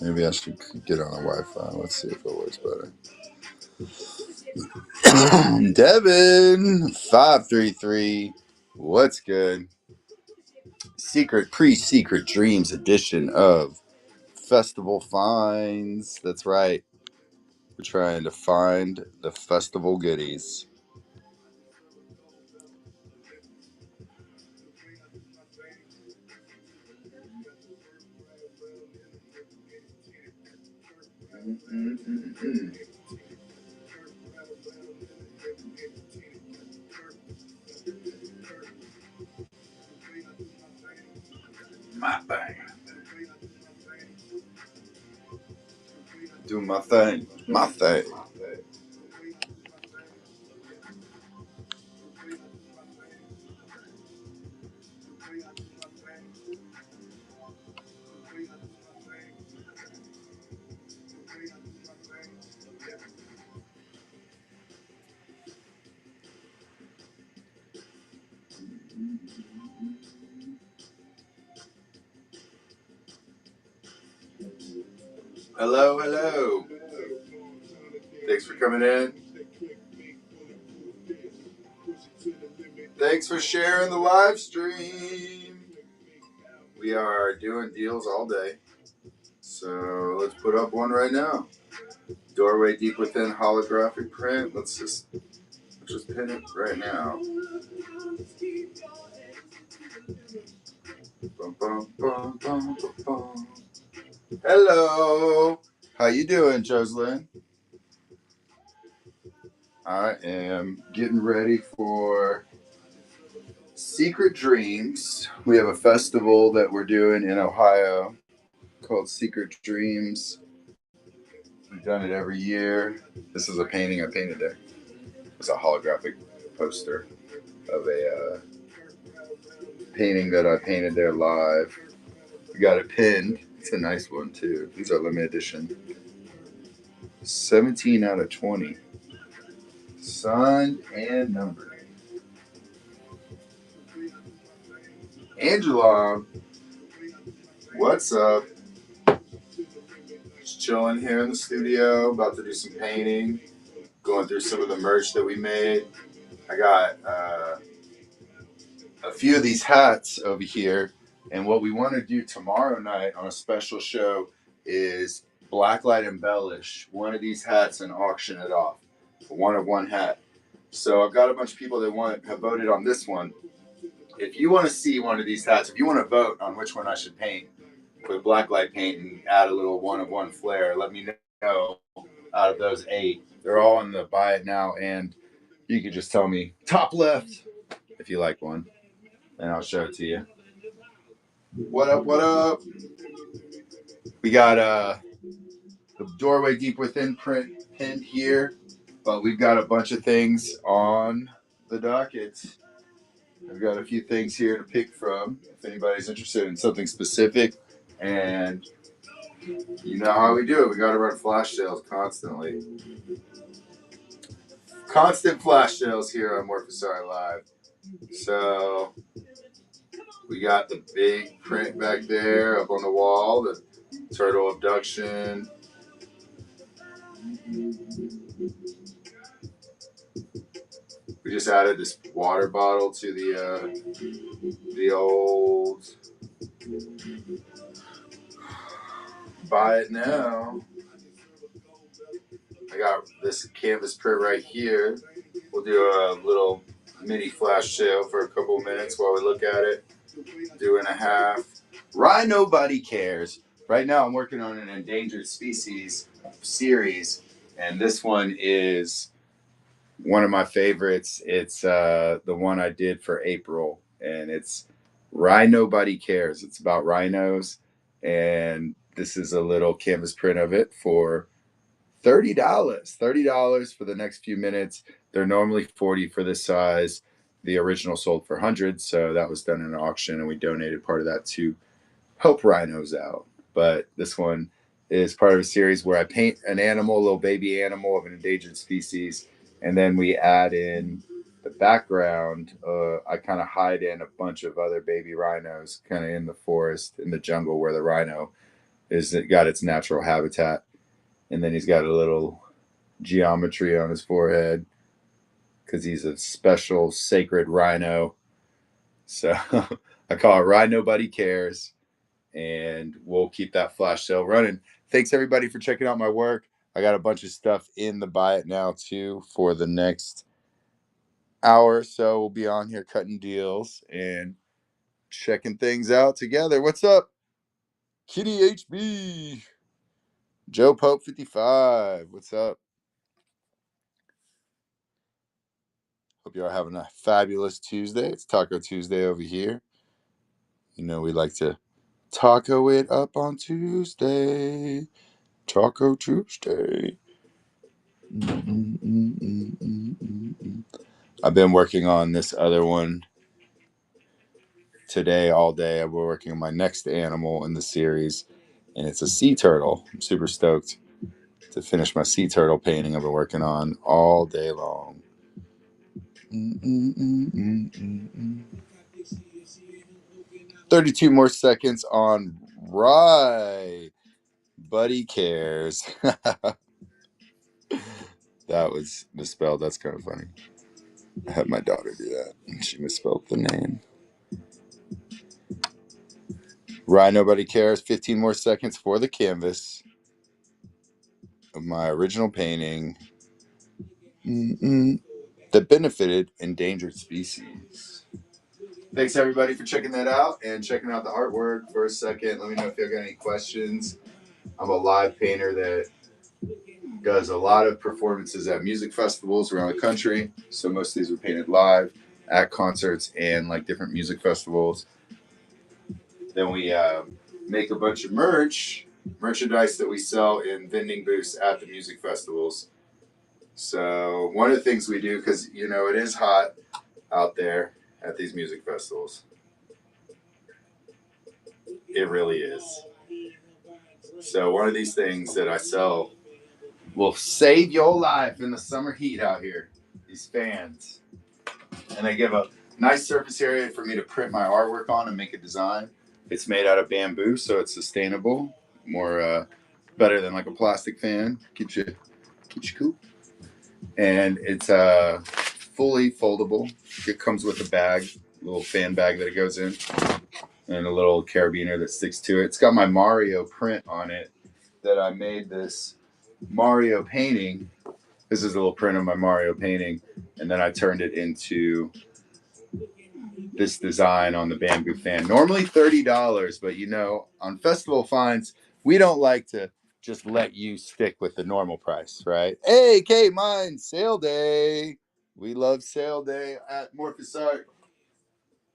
Maybe I should get on the Wi-Fi. Let's see if it works better. Devin 533. What's good? Secret Dreams edition of Festival Finds. That's right. We're trying to find the festival goodies. My thing. Do my thing. My thing. Hello, hello. Thanks for coming in. Thanks for sharing the live stream. We are doing deals all day. So let's put up one right now. Doorway Deep Within holographic print. Let's just pin it right now. Bum, bum, bum, bum, bum, bum. Hello. How you doing, Jocelyn? I am getting ready for Secret Dreams. We have a festival that we're doing in Ohio called Secret Dreams. We've done it every year. This is a painting I painted there. It's a holographic poster of a painting that I painted there live. We got it pinned. It's a nice one too. These are limited edition. 17 out of 20. Signed and numbered. Angela, what's up? Just chilling here in the studio, about to do some painting, going through some of the merch that we made. I got a few of these hats over here, and what we want to do tomorrow night on a special show is blacklight embellish one of these hats and auction it off. One of one hat. So I've got a bunch of people that have voted on this one. If you want to see one of these hats, if you want to vote on which one I should paint with blacklight paint and add a little one of one flare, let me know. Out of those 8, they're all in the buy it now, and you can just tell me top left if you like one, and I'll show it to you. What up? What up? We got the Doorway Deep Within print pinned here, but we've got a bunch of things on the docket. I've got a few things here to pick from if anybody's interested in something specific. And you know how we do it. We got to run flash sales constantly. Constant flash sales here on Morphosar Live. So we got the big print back there up on the wall, the turtle abduction. We just added this water bottle to the old buy it now. I got this canvas print right here. We'll do a little mini flash sale for a couple minutes while we look at it. Do and a half. Why nobody cares. Right now I'm working on an endangered species series, and this one is one of my favorites. It's the one I did for April, and it's Rhino Nobody Cares. It's about rhinos, and this is a little canvas print of it for $30. $30 for the next few minutes. They're normally $40 for this size. The original sold for $100, so that was done in an auction, and we donated part of that to help rhinos out. But this one is part of a series where I paint an animal, a little baby animal of an endangered species, and then we add in the background. I kind of hide in a bunch of other baby rhinos, kind of in the forest, in the jungle where the rhino is it got its natural habitat. And then he's got a little geometry on his forehead because he's a special sacred rhino. So I call it Ride Nobody Cares. And we'll keep that flash sale running. Thanks everybody for checking out my work. I got a bunch of stuff in the Buy It Now too for the next hour or so. We'll be on here cutting deals and checking things out together. What's up? Kitty HB. Joe Pope 55. What's up? Hope you are having a fabulous Tuesday. It's Taco Tuesday over here. You know we like to taco it up on Tuesday. Taco Tuesday. I've been working on this other one today all day. I've been working on my next animal in the series, and it's a sea turtle. I'm super stoked to finish my sea turtle painting I've been working on all day long. 32 more seconds on Rye. Buddy cares. That was misspelled. That's kind of funny. I had my daughter do that. She misspelled the name. Rye Nobody Cares. 15 more seconds for the canvas of my original painting that benefited endangered species. Thanks everybody for checking that out and checking out the artwork for a second. Let me know if you got any questions. I'm a live painter that does a lot of performances at music festivals around the country. So most of these were painted live at concerts and like different music festivals. Then we make a bunch of merchandise that we sell in vending booths at the music festivals. So one of the things we do, because you know it is hot out there at these music festivals, it really is. So one of these things that I sell will save your life in the summer heat out here. These fans, and they give a nice surface area for me to print my artwork on and make a design. It's made out of bamboo, so it's sustainable, more better than like a plastic fan. Keeps you cool. And it's fully foldable. It comes with a bag, a little fan bag that it goes in, and a little carabiner that sticks to it. It's got my Mario print on it that I made this Mario painting. This is a little print of my Mario painting, and then I turned it into this design on the bamboo fan. Normally $30, but you know, on festival finds, we don't like to just let you stick with the normal price, right? Hey, Kate, mine, sale day. We love sale day at Morphous Art.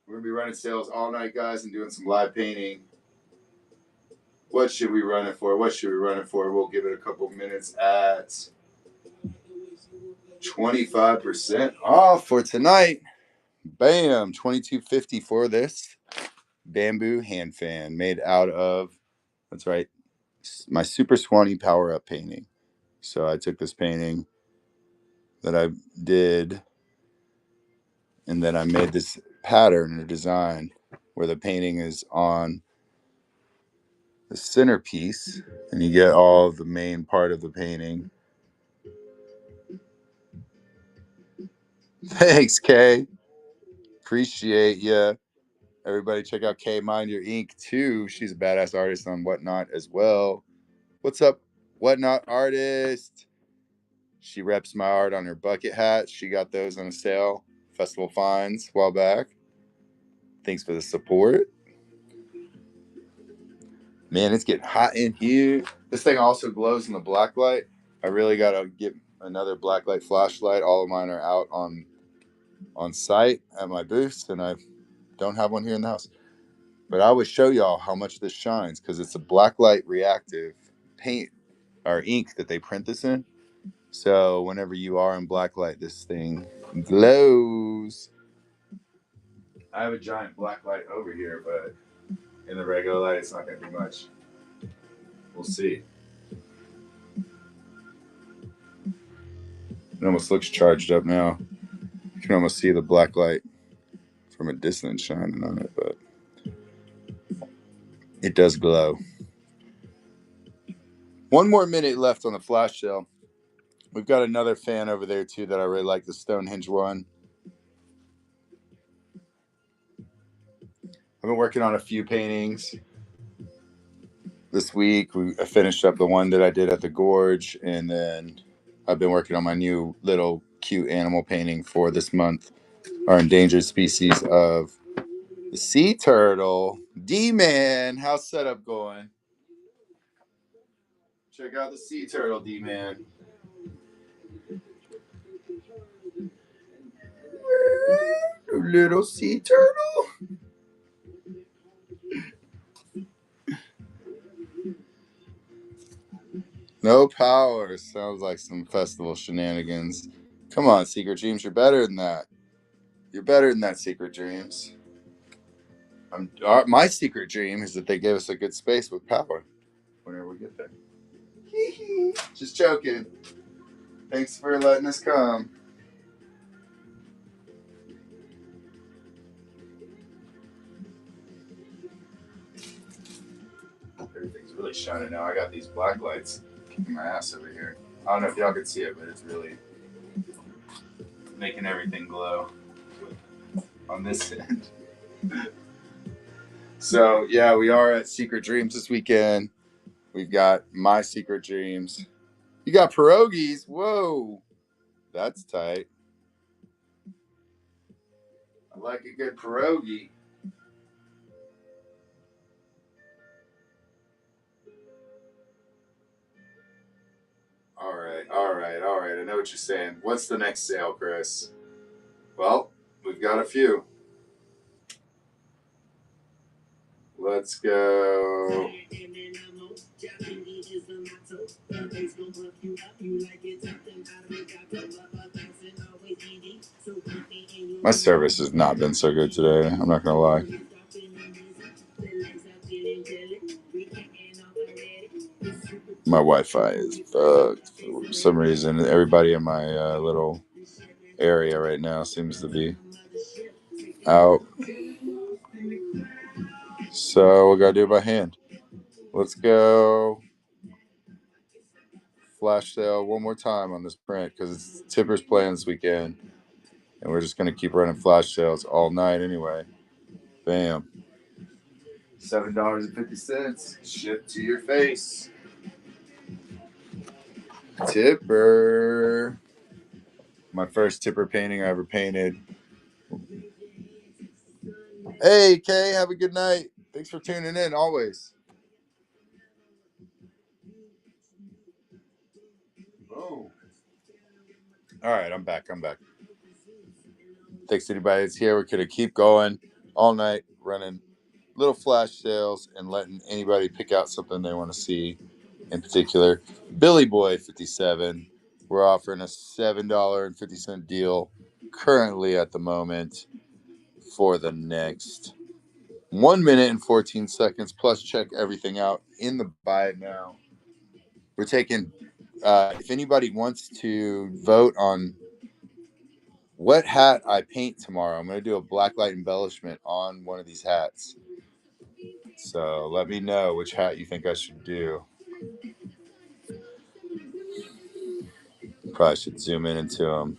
We're gonna be running sales all night, guys, and doing some live painting. What should we run it for? We'll give it a couple minutes at 25% off for tonight. Bam, $22.50 for this bamboo hand fan made out of, that's right, my Super Swanee Power Up painting. So I took this painting that I did, and then I made this pattern or design where the painting is on the centerpiece, and you get all of the main part of the painting. Thanks, Kay. Appreciate ya. Everybody check out Kay Mind Your Ink too. She's a badass artist on Whatnot as well. What's up, Whatnot artist? She reps my art on her bucket hats. She got those on a sale, festival finds a while back. Thanks for the support. Man, it's getting hot in here. This thing also glows in the black light. I really got to get another black light flashlight. All of mine are out on site at my booths, and I don't have one here in the house. But I would show y'all how much this shines because it's a black light reactive paint or ink that they print this in. So whenever you are in black light, this thing glows. I have a giant black light over here, but in the regular light, it's not going to do much. We'll see. It almost looks charged up now. You can almost see the black light from a distance shining on it, but it does glow. One more minute left on the flash sale. We've got another fan over there too that I really like, the Stonehenge one. I've been working on a few paintings this week. I finished up the one that I did at the Gorge, and then I've been working on my new little cute animal painting for this month. Our endangered species of the sea turtle. D-Man, how's setup going? Check out the sea turtle, D-Man. Little sea turtle. No power. Sounds like some festival shenanigans. Come on, Secret Dreams. You're better than that. You're better than that, Secret Dreams. My secret dream is that they give us a good space with power whenever we get there. Just joking. Thanks for letting us come. Everything's really shining now. I got these black lights kicking my ass over here. I don't know if y'all can see it, but it's really making everything glow on this end. So, yeah, we are at Secret Dreams this weekend. We've got My Secret Dreams. You got pierogies. Whoa. That's tight. I like a good pierogi. All right. I know what you're saying. What's the next sale, Chris? Well, we've got a few. Let's go. My service has not been so good today. I'm not going to lie. My Wi-Fi is fucked for some reason. Everybody in my little area right now seems to be out. So we got to do it by hand. Let's go. Flash sale one more time on this print because it's Tipper's playing this weekend. And we're just going to keep running flash sales all night anyway. Bam. $7.50. Shipped to your face. Tipper. My first Tipper painting I ever painted. Hey, Kay, have a good night. Thanks for tuning in always. Oh. All right, I'm back. Thanks to anybody that's here. We're going to keep going all night, running little flash sales and letting anybody pick out something they want to see in particular. Billy Boy 57. We're offering a $7.50 deal currently at the moment for the next 1 minute and 14 seconds. Plus, check everything out in the buy it now. We're taking, if anybody wants to vote on what hat I paint tomorrow, I'm going to do a blacklight embellishment on one of these hats. So let me know which hat you think I should do. Probably should zoom in into them.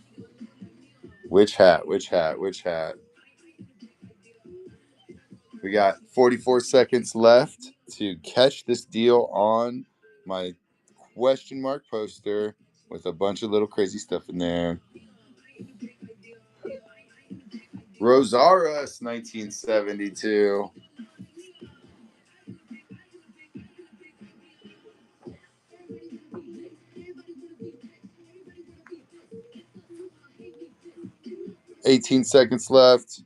Which hat? We got 44 seconds left to catch this deal on my question mark poster with a bunch of little crazy stuff in there. Rosaris 1972. $18 seconds left.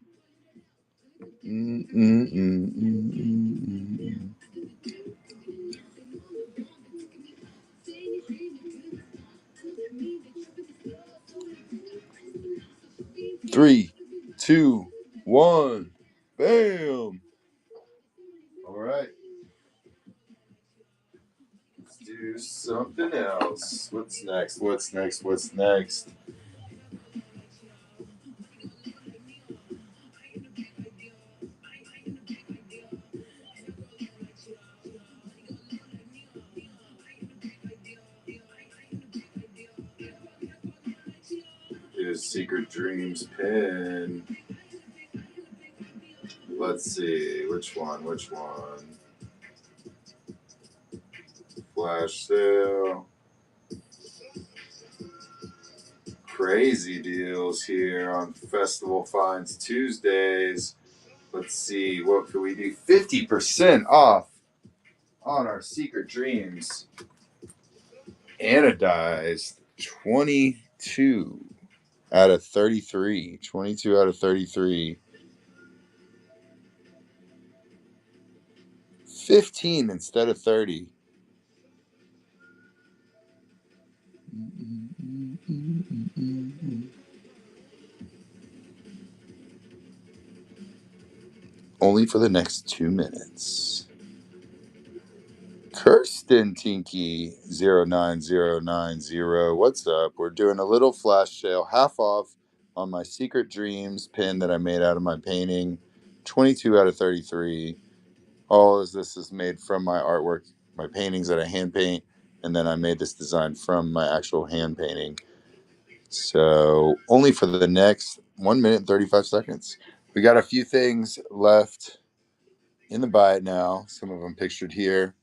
3, 2, 1. Bam. All right. Let's do something else. What's next? his Secret Dreams pin. Let's see, which one? Flash sale. Crazy deals here on Festival Finds Tuesdays. Let's see, what can we do? 50% off on our Secret Dreams. Anodized 22 out of 33. 22 out of 33. 15 instead of 30. Only for the next 2 minutes. Kirsten Tinky 09090. What's up? We're doing a little flash sale, half off on my Secret Dreams pin that I made out of my painting. 22 out of 33. All of this is made from my artwork, my paintings that I hand paint, and then I made this design from my actual hand painting. So only for the next 1 minute and 35 seconds. We got a few things left in the buy it now. Some of them pictured here.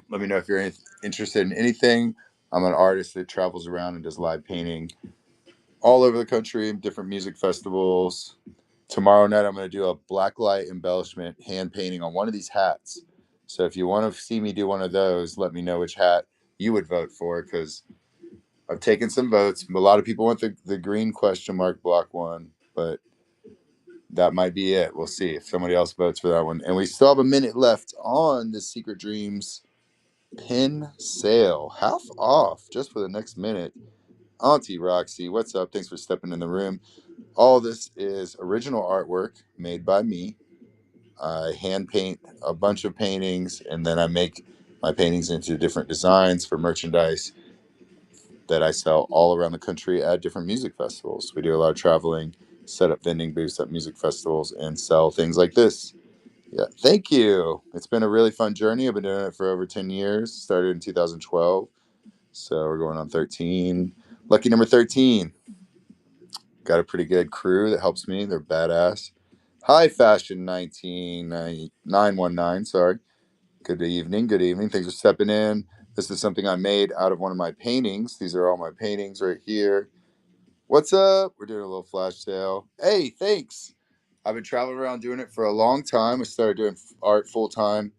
Let me know if you're interested in anything. I'm an artist that travels around and does live painting all over the country, different music festivals. Tomorrow night, I'm going to do a blacklight embellishment hand painting on one of these hats. So if you want to see me do one of those, let me know which hat you would vote for, because I've taken some votes. A lot of people want the green question mark block one, but that might be it. We'll see if somebody else votes for that one. And we still have a minute left on the Secret Dreams pin sale, half off just for the next minute. Auntie Roxy, what's up? Thanks for stepping in the room. All this is original artwork made by me. I hand paint a bunch of paintings, and then I make my paintings into different designs for merchandise that I sell all around the country at different music festivals. We do a lot of traveling, set up vending booths at music festivals, and sell things like this. Yeah, thank you. It's been a really fun journey. I've been doing it for over 10 years. Started in 2012. So we're going on 13. Lucky number 13. Got a pretty good crew that helps me. They're badass. High Fashion 919. Sorry. Good evening. Good evening. Thanks for stepping in. This is something I made out of one of my paintings. These are all my paintings right here. What's up? We're doing a little flash sale. Hey, thanks. I've been traveling around doing it for a long time. I started doing art full time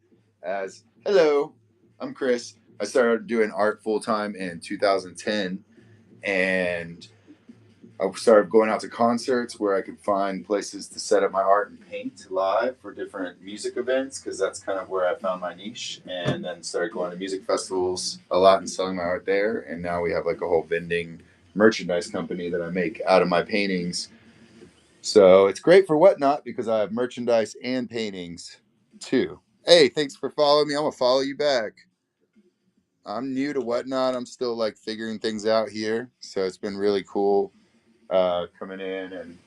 as hello. I'm Chris. I started doing art full time in 2010, and I started going out to concerts where I could find places to set up my art and paint live for different music events, because that's kind of where I found my niche. And then started going to music festivals a lot and selling my art there. And now we have like a whole vending merchandise company that I make out of my paintings. So it's great for Whatnot because I have merchandise and paintings too. Hey, thanks for following me. I'm going to follow you back. I'm new to Whatnot. I'm still like figuring things out here. So it's been really cool coming in, and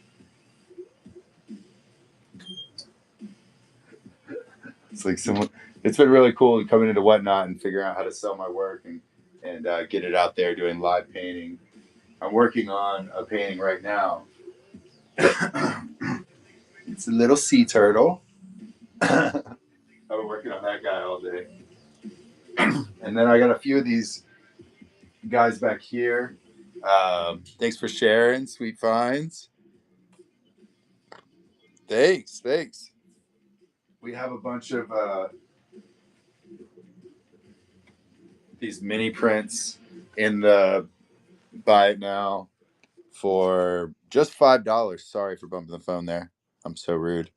it's like someone. It's been really cool coming into Whatnot and figuring out how to sell my work and get it out there doing live painting. I'm working on a painting right now. It's a little sea turtle. I've been working on that guy all day. And then I got a few of these guys back here. Thanks for sharing, Sweet Finds. Thanks. We have a bunch of these mini prints in the buy it now for just $5. Sorry for bumping the phone there. I'm so rude.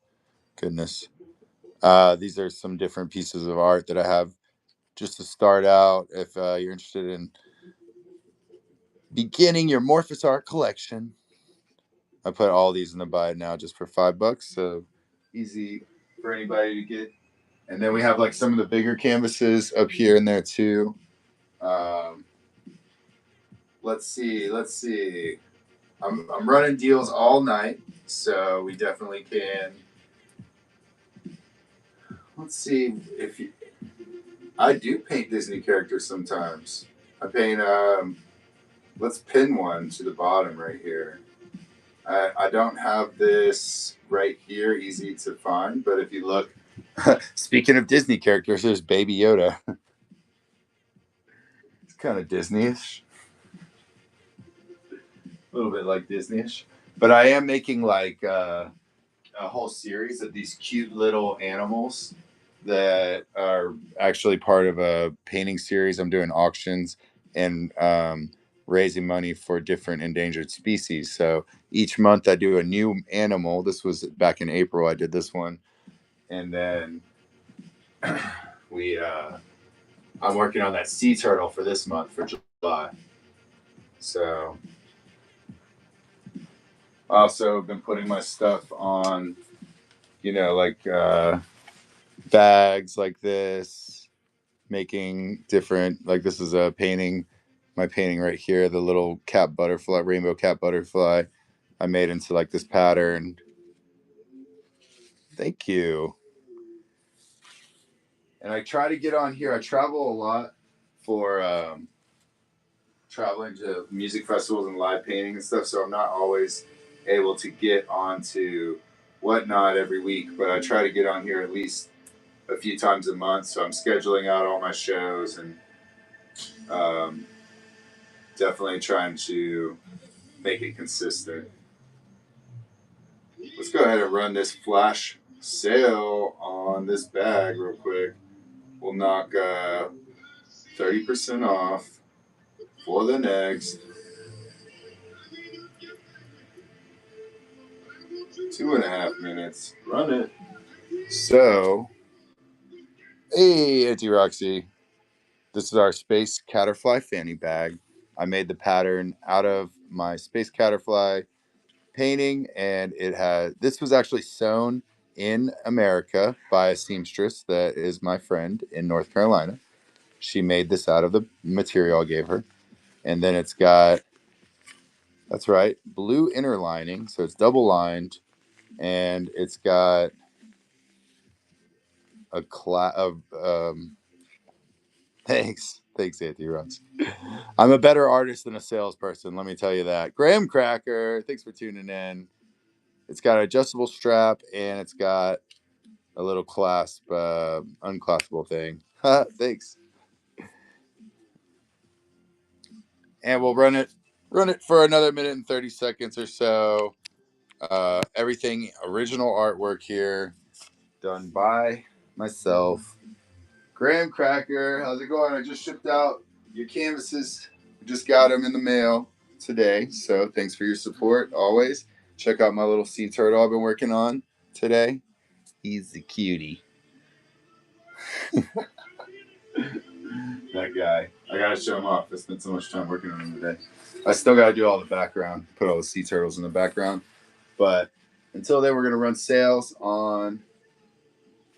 Goodness. These are some different pieces of art that I have just to start out. If you're interested in beginning your Morphous art collection, I put all these in the buy it now just for $5. So easy for anybody to get. And then we have like some of the bigger canvases up here and there too. Let's see. I'm running deals all night, so we definitely can. Let's see if you, I do paint Disney characters sometimes. I paint let's pin one to the bottom right here. I don't have this right here easy to find, but if you look, speaking of Disney characters, there's Baby Yoda. It's kind of Disney-ish, a little bit like Disney-ish. But I am making like a whole series of these cute little animals that are actually part of a painting series. I'm doing auctions and raising money for different endangered species. So each month I do a new animal. This was back in April. I did this one, and then we I'm working on that sea turtle for this month for July. So I also been putting my stuff on, like bags like this, making different, like this is a painting, my painting right here, the little cap butterfly, rainbow cap butterfly I made into like this pattern. Thank you. And I try to get on here. I travel a lot for traveling to music festivals and live painting and stuff, so I'm not always able to get onto Whatnot every week, but I try to get on here at least a few times a month. So I'm scheduling out all my shows and um, definitely trying to make it consistent. Let's go ahead and run this flash sale on this bag real quick. We'll knock 30% off for the next 2.5 minutes. Run it. So, hey, Auntie Roxy. This is our Space Caterfly fanny bag. I made the pattern out of my Space Caterfly painting, and this was actually sewn in America by a seamstress that is my friend in North Carolina. She made this out of the material I gave her. And then it's got, that's right, blue inner lining. So it's double lined, and it's got a thanks, Auntie Runs. I'm a better artist than a salesperson, let me tell you that. Graham Cracker, thanks for tuning in. It's got an adjustable strap, and it's got a little clasp, unclaspable thing. Thanks. And we'll run it for another minute and 30 seconds or so. Everything original artwork here, done by myself. Graham Cracker, how's it going? I just shipped out your canvases. We just got them in the mail today, so thanks for your support always. Check out my little sea turtle I've been working on today. He's a cutie. That guy. I gotta show him off. I spent so much time working on him today. I still gotta do all the background, put all the sea turtles in the background. But until then, we're gonna run sales on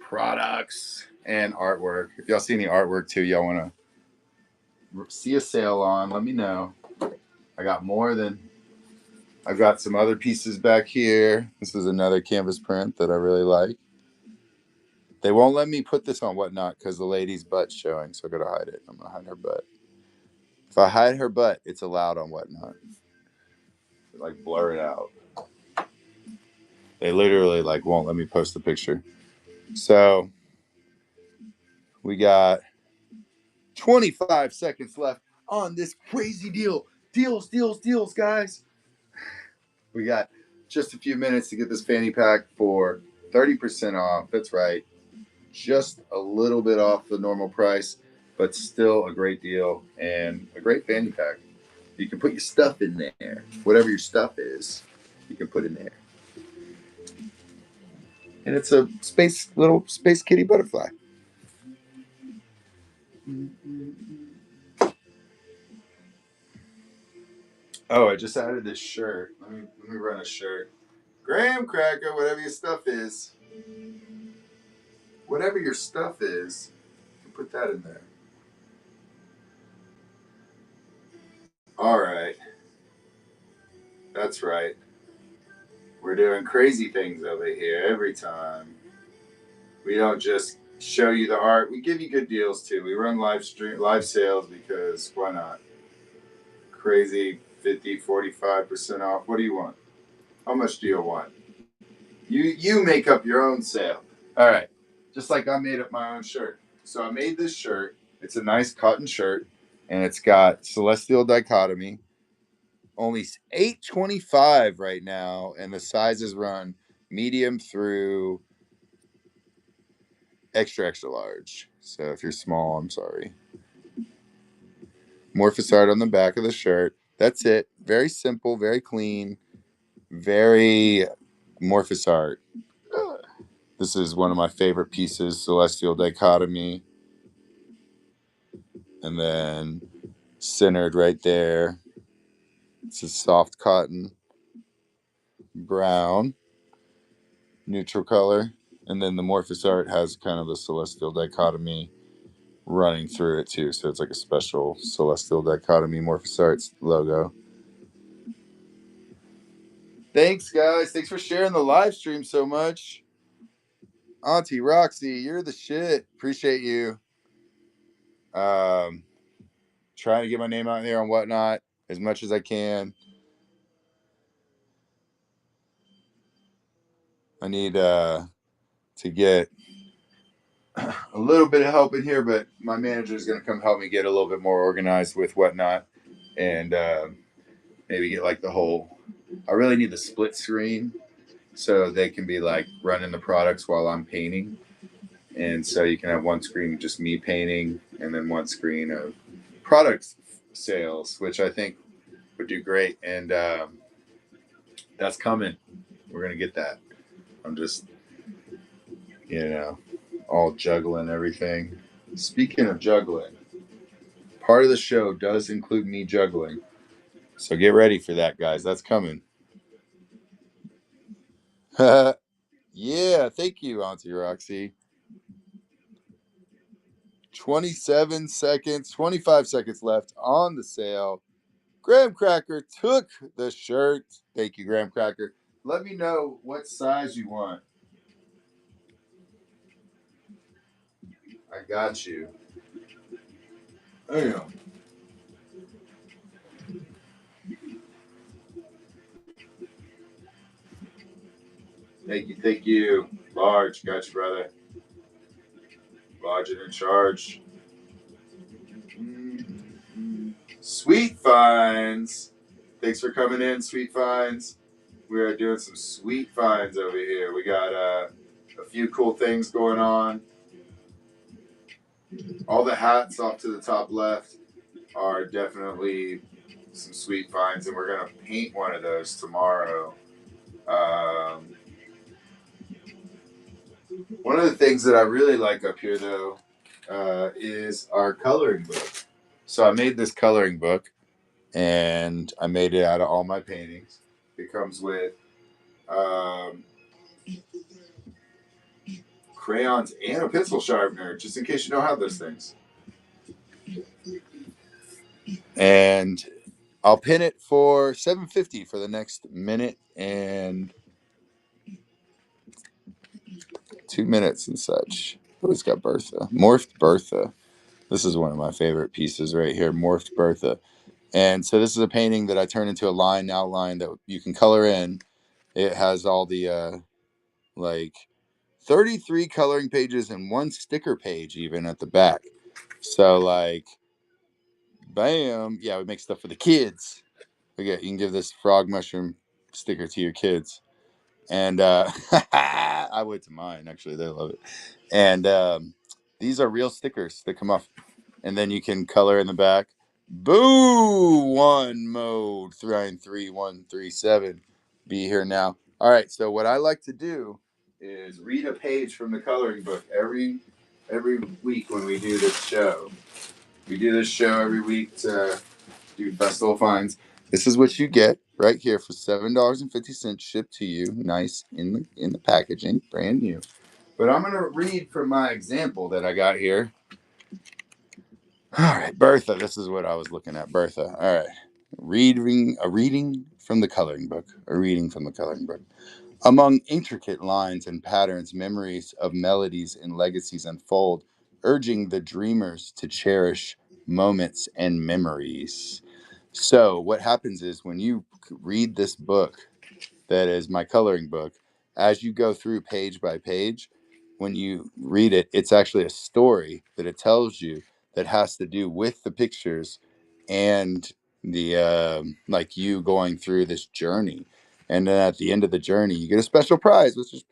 products and artwork. If y'all see any artwork too, y'all wanna see a sale on, let me know. I've got some other pieces back here. This is another canvas print that I really like. They won't let me put this on Whatnot because the lady's butt's showing, so I gotta hide it. I'm gonna hide her butt. If I hide her butt, it's allowed on Whatnot. Like blur it out. They literally won't let me post the picture. So we got 25 seconds left on this crazy deal. Deals, guys. We got just a few minutes to get this fanny pack for 30% off. That's right. Just a little bit off the normal price, but still a great deal and a great fanny pack. You can put your stuff in there. Whatever your stuff is, you can put in there. And it's a little space kitty butterfly. Oh, I just added this shirt. Let me run a shirt. Graham Cracker, whatever your stuff is. Whatever your stuff is, you can put that in there. All right. That's right. We're doing crazy things over here every time. We don't just show you the art. We give you good deals too. We run live sales because why not? crazy 50, 45% off. What do you want? How much do you want? You make up your own sale. All right. Just like I made up my own shirt. So I made this shirt. It's a nice cotton shirt, and it's got celestial dichotomy. Only 825 right now, and the sizes run medium through extra large. So if you're small, I'm sorry. Morphous art on the back of the shirt. That's it. Very simple, very clean, very Morphous art. This is one of my favorite pieces, Celestial Dichotomy. And then centered right there, it's a soft cotton, brown, neutral color. And then the Morphous art has kind of the Celestial Dichotomy running through it too. So it's like a special Celestial Dichotomy Morphous Arts logo. Thanks, guys. Thanks for sharing the live stream so much. Auntie Roxy, you're the shit. Appreciate you. Trying to get my name out there on Whatnot as much as I can. I need to get a little bit of help in here, but my manager is going to come help me get a little bit more organized with Whatnot, and maybe get like the whole. I really need the split screen so they can be like running the products while I'm painting, and so you can have one screen of just me painting, and then one screen of product sales, which I think would do great, and that's coming. We're gonna get that. I'm just, all juggling everything. Speaking of juggling, part of the show does include me juggling. So get ready for that, guys. That's coming. Yeah, thank you, Auntie Roxy. 27 seconds, 25 seconds left on the sale. Graham Cracker took the shirt. Thank you, Graham Cracker. Let me know what size you want. I got you. Damn. Thank you. Large, got you, brother. Large and in charge. Sweet Finds. Thanks for coming in, Sweet Finds. We are doing some sweet finds over here. We got a few cool things going on. All the hats off to the top left are definitely some sweet finds, and we're going to paint one of those tomorrow. One of the things that I really like up here, though, is our coloring book. So I made this coloring book, and I made it out of all my paintings. It comes with crayons and a pencil sharpener, just in case you don't have those things. And I'll pin it for $7.50 for the next minute and 2 minutes and such. Oh, it's got Bertha. Morphed Bertha. This is one of my favorite pieces right here, Morphed Bertha. And so this is a painting that I turned into a line outline that you can color in. It has all the like 33 coloring pages and one sticker page even at the back. So like, bam, yeah, we make stuff for the kids. You can give this frog mushroom sticker to your kids. And I would to mine, actually. They love it. And these are real stickers that come off. And then you can color in the back. Boo! One mode 33137. Be here now. All right. So what I like to do is read a page from the coloring book every week when we do this show. We do this show every week to do festival finds. This is what you get right here for $7.50 shipped to you, nice in the packaging, brand new. But I'm gonna read from my example that I got here. All right, Bertha. This is what I was looking at, Bertha. All right, a reading from the coloring book. A reading from the coloring book. Among intricate lines and patterns, memories of melodies and legacies unfold, urging the dreamers to cherish moments and memories. So what happens is when you read this book, that is my coloring book, as you go through page by page, when you read it, it's actually a story that it tells you that has to do with the pictures and the like you going through this journey. And then at the end of the journey, you get a special prize, which is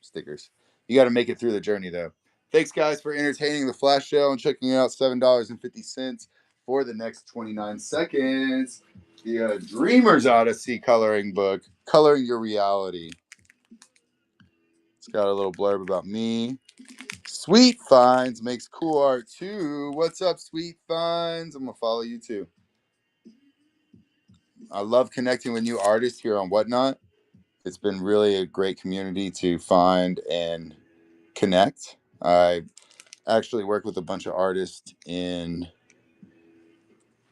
stickers. You got to make it through the journey, though. Thanks, guys, for entertaining the flash show and checking out $7.50 for the next 29 seconds. The Dreamer's Odyssey coloring book, Coloring Your Reality. It's got a little blurb about me. Sweet Finds makes cool art too. What's up, Sweet Finds? I'm going to follow you too. I love connecting with new artists here on Whatnot. It's been really a great community to find and connect. I actually work with a bunch of artists in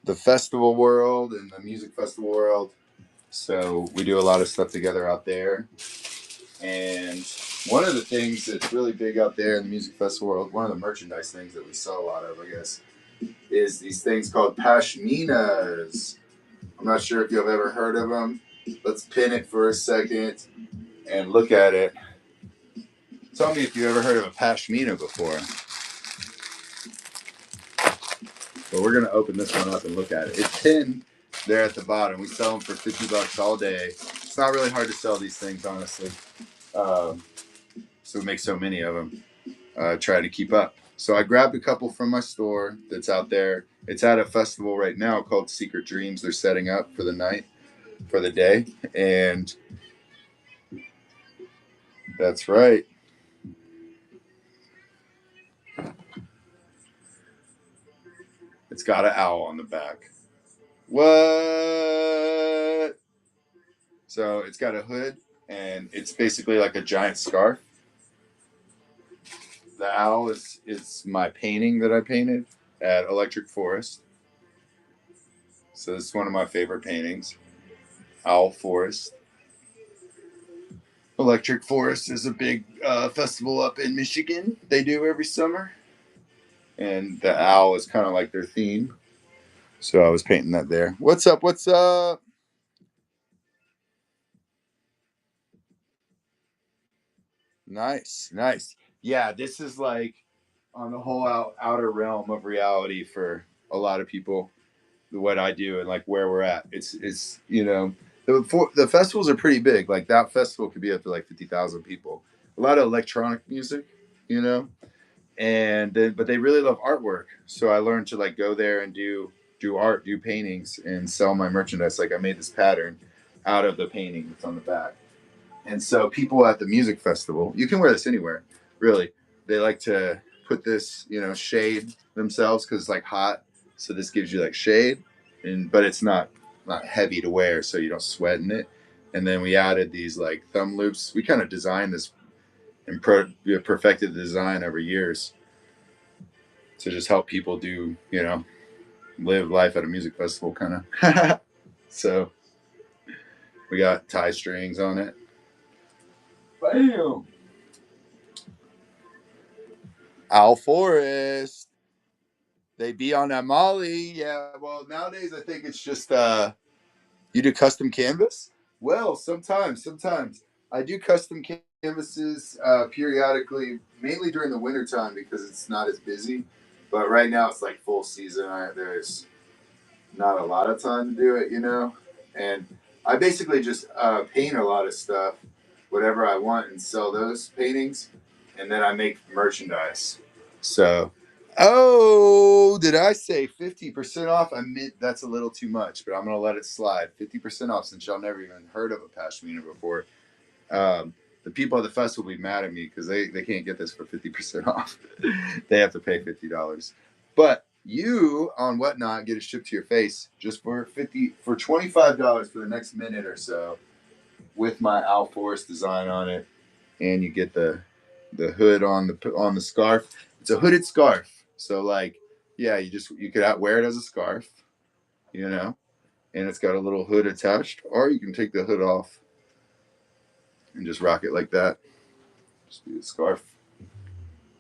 the festival world and the music festival world. So we do a lot of stuff together out there. And one of the things that's really big out there in the music festival world, one of the merchandise things that we sell a lot of, I guess, is these things called pashminas. I'm not sure if you've ever heard of them. Let's pin it for a second and look at it. Tell me if you've ever heard of a pashmina before. But we're going to open this one up and look at it. It's pinned there at the bottom. We sell them for $50 all day. It's not really hard to sell these things, honestly. So we make so many of them. Try to keep up. So I grabbed a couple from my store that's out there. It's at a festival right now called Secret Dreams. They're setting up for the night, for the day. And that's right. It's got an owl on the back. What? So it's got a hood, and it's basically like a giant scarf. The owl is my painting that I painted at Electric Forest. So this is one of my favorite paintings. Owl Forest. Electric Forest is a big festival up in Michigan. They do every summer, and the owl is kind of like their theme. So I was painting that there. What's up? What's up? Nice, nice. Yeah, this is like on the whole outer realm of reality for a lot of people. What I do and like where we're at. It's the festivals are pretty big. Like that festival could be up to like 50,000 people. A lot of electronic music, you know, and then but they really love artwork. So I learned to like go there and do art, do paintings, and sell my merchandise. Like I made this pattern out of the painting that's on the back. And so people at the music festival, you can wear this anywhere, really. They like to put this, shade themselves because it's like hot. So this gives you like shade, but it's not heavy to wear, so you don't sweat in it. And then we added these like thumb loops. We kind of designed this and perfected the design over years to just help people do, live life at a music festival kind of. So we got tie strings on it. Bam! Al Forest. They be on that Molly. Yeah, well, nowadays I think it's just you do custom canvas? Well, sometimes. I do custom canvases periodically, mainly during the wintertime because it's not as busy. But right now it's like full season. There's not a lot of time to do it. And I basically just paint a lot of stuff, whatever I want, and sell those paintings. And then I make merchandise. So, oh, did I say 50% off? I meant that's a little too much, but I'm going to let it slide. 50% off since y'all never even heard of a pashmina before. The people at the festival will be mad at me because they can't get this for 50% off. They have to pay $50. But you on Whatnot get it shipped to your face just for $25 for the next minute or so with my Al Forest design on it, and you get the hood on the scarf. It's a hooded scarf, so like, yeah, you could wear it as a scarf, and it's got a little hood attached, or you can take the hood off and just rock it like that. Just be a scarf.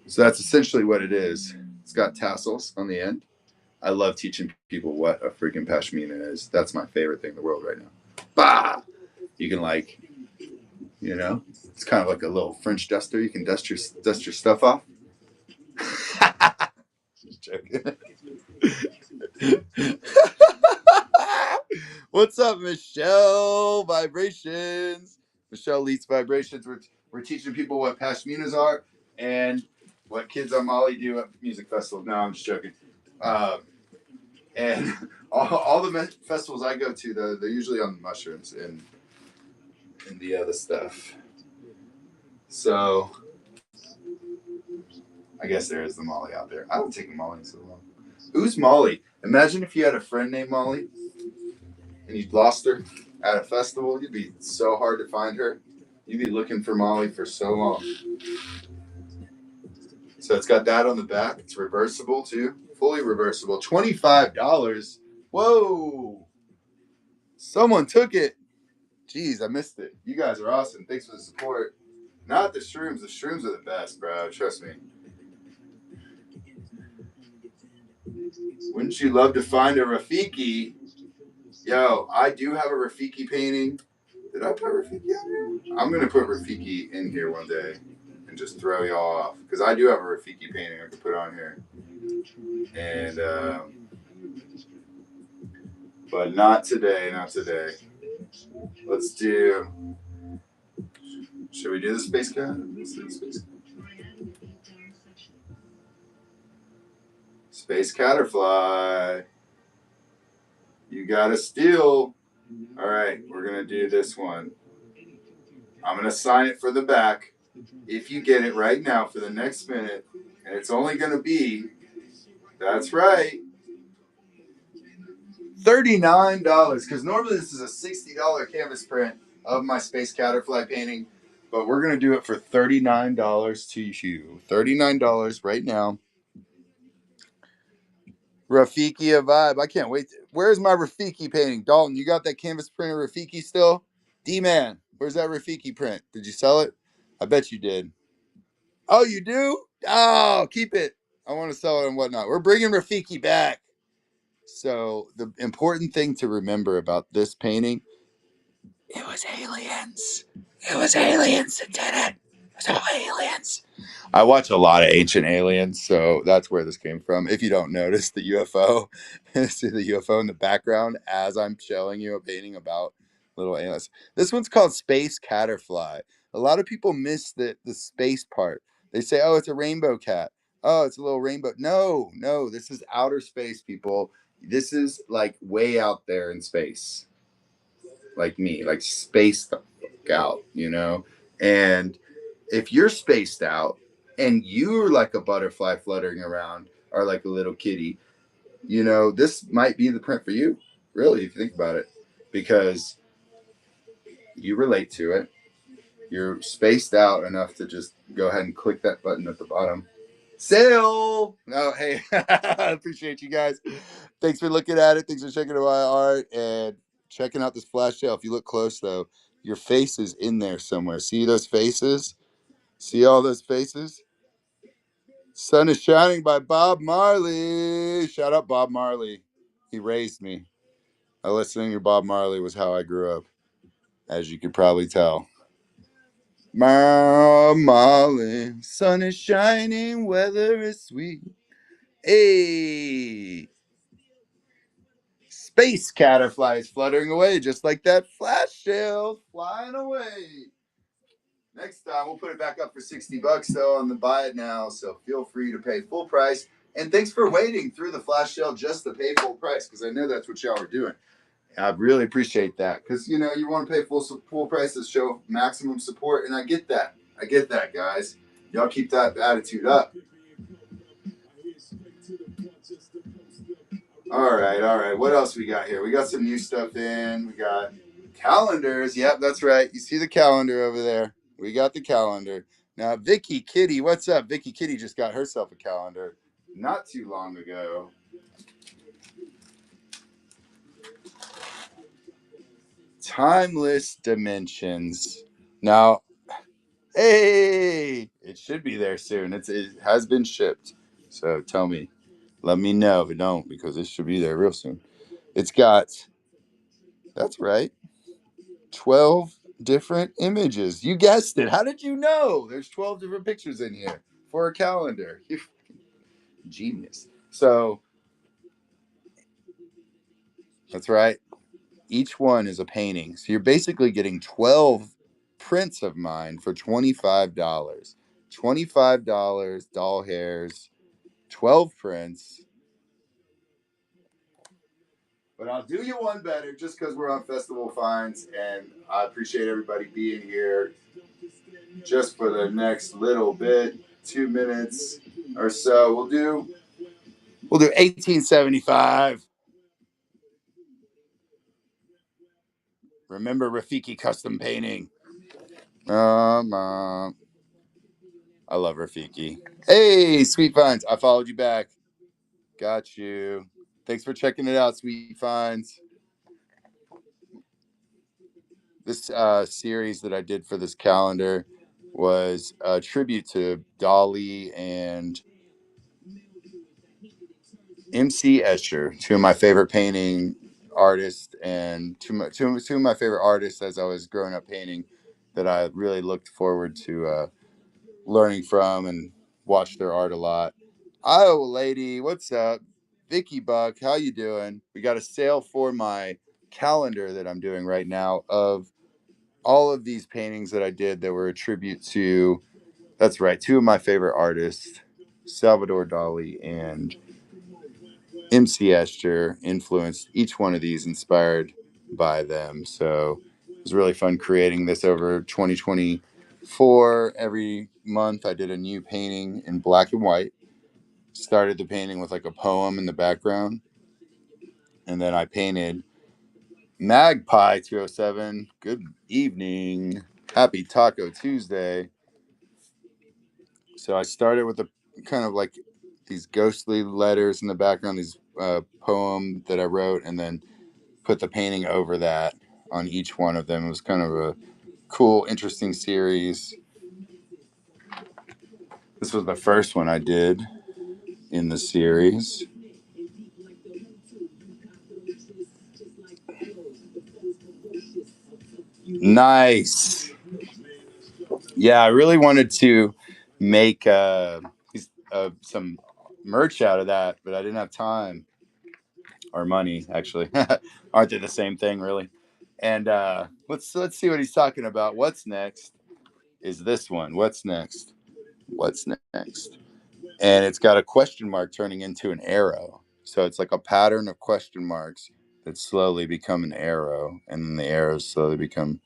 So that's essentially what it is. It's got tassels on the end. I love teaching people what a freaking pashmina is. That's my favorite thing in the world right now. Bah! You can like, it's kind of like a little French duster. You can dust your stuff off. Just joking. What's up, Michelle Vibrations? Michelle Leeds Vibrations. We're teaching people what pashminas are and what Kids on Molly do at music festivals. No, I'm just joking. And all the festivals I go to, they're usually on the mushrooms and the other stuff. So I guess there is the Molly out there. I haven't taken Molly in so long. Who's Molly? Imagine if you had a friend named Molly and you'd lost her at a festival. You'd be so hard to find her. You'd be looking for Molly for so long. So it's got that on the back. It's reversible too. Fully reversible. $25. Whoa. Someone took it. Jeez, I missed it. You guys are awesome. Thanks for the support. Not the shrooms. The shrooms are the best, bro. Trust me. Wouldn't you love to find a Rafiki? Yo, I do have a Rafiki painting. Did I put Rafiki on here? I'm going to put Rafiki in here one day and just throw y'all off. Because I do have a Rafiki painting I could put on here. And, but not today, not today. Let's do, should we do the space cat? Let's do the space cat. Space Caterfly. You gotta steal. All right, we're gonna do this one. I'm gonna sign it for the back. If you get it right now for the next minute, and it's only gonna be, that's right, $39. Because normally this is a $60 canvas print of my Space Caterfly painting, but we're gonna do it for $39 to you. $39 right now. Rafiki a vibe. I can't wait. Where's my Rafiki painting? Dalton, you got that canvas print of Rafiki still? D-Man, where's that Rafiki print? Did you sell it? I bet you did. Oh, you do? Oh, keep it. I want to sell it and whatnot. We're bringing Rafiki back. So the important thing to remember about this painting, it was aliens. It was aliens that did it. It was all aliens. I watch a lot of Ancient Aliens, so that's where this came from. If you don't notice the UFO, see the UFO in the background as I'm showing you a painting about little aliens. This one's called Space Caterfly. A lot of people miss the space part. They say, oh, it's a rainbow cat. Oh, it's a little rainbow. No, this is outer space, people. This is like way out there in space. Like me, like spaced out, And if you're spaced out and you're like a butterfly fluttering around or like a little kitty, this might be the print for you, really, if you think about it, because you relate to it. You're spaced out enough to just go ahead and click that button at the bottom. Sale! No, hey, I appreciate you guys. Thanks for looking at it. Thanks for checking out my art and checking out this flash sale. If you look close, though, your face is in there somewhere. See those faces? See all those faces? Sun is Shining by Bob Marley. Shout out Bob Marley. He raised me. Listening to Bob Marley was how I grew up, as you could probably tell. Marley, sun is shining, weather is sweet. Hey! Space Caterfly is fluttering away just like that flash sale flying away. Next time we'll put it back up for $60 though on the buy it now, so feel free to pay full price. And thanks for waiting through the flash sale just to pay full price, because I know that's what y'all are doing. I really appreciate that, because you want to pay full price to show maximum support, and I get that. I get that, guys. Y'all keep that attitude up. All right. What else we got here? We got some new stuff in. We got calendars. Yep, that's right. You see the calendar over there. We got the calendar. Now, Vicky Kitty, what's up? Vicky Kitty just got herself a calendar not too long ago. Timeless Dimensions. Now, hey, it should be there soon. It has been shipped. So tell me Let me know if it don't, because it should be there real soon. It's got, that's right, 12 different images. You guessed it. How did you know? There's 12 different pictures in here for a calendar. You genius. So that's right. Each one is a painting. So you're basically getting 12 prints of mine for $25. $25, doll hairs, 12 prints. But I'll do you one better just because we're on Festival Finds, and I appreciate everybody being here just for the next little bit, 2 minutes or so. We'll do 1875. Remember Rafiki custom painting. I love Rafiki. Hey, Sweet Finds. I followed you back. Got you. Thanks for checking it out, Sweet Finds. This series that I did for this calendar was a tribute to Dolly and MC Escher, two of my favorite painting artists, and two of my favorite artists as I was growing up painting that I really looked forward to learning from and watched their art a lot. Oh, lady, what's up? Vicky Buck, how you doing? We got a sale for my calendar that I'm doing right now of all of these paintings that I did that were a tribute to, that's right, two of my favorite artists, Salvador Dali and MC Escher. Influenced each one of these, inspired by them. So it was really fun creating this over 2024. Every month I did a new painting in black and white. Started the painting with like a poem in the background, and then I painted Magpie 207. Good evening. Happy Taco Tuesday. So I started with a kind of like these ghostly letters in the background, these poem that I wrote, and then put the painting over that on each one of them. It was kind of a cool, interesting series. This was the first one I did in the series. Nice. Yeah, I really wanted to make some merch out of that, but I didn't have time or money. Actually, aren't they the same thing, really? And let's see what he's talking about. What's next is this one. What's next? What's next? And it's got a question mark turning into an arrow. So it's like a pattern of question marks that slowly become an arrow, and then the arrows slowly become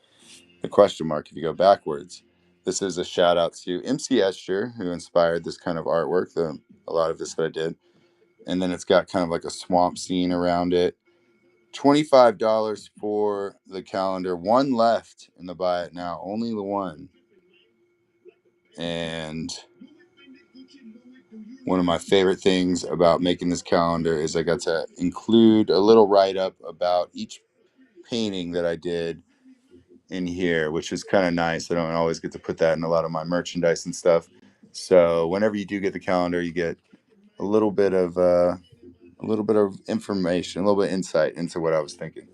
the question mark if you go backwards. This is a shout out to MC Escher, who inspired this kind of artwork, a lot of this that I did. And then it's got kind of like a swamp scene around it. $25 for the calendar. One left in the buy it now, only the one. And one of my favorite things about making this calendar is I got to include a little write up about each painting that I did in here, which is kind of nice. I don't always get to put that in a lot of my merchandise and stuff. So whenever you do get the calendar, you get a little bit of information, a little bit of insight into what I was thinking.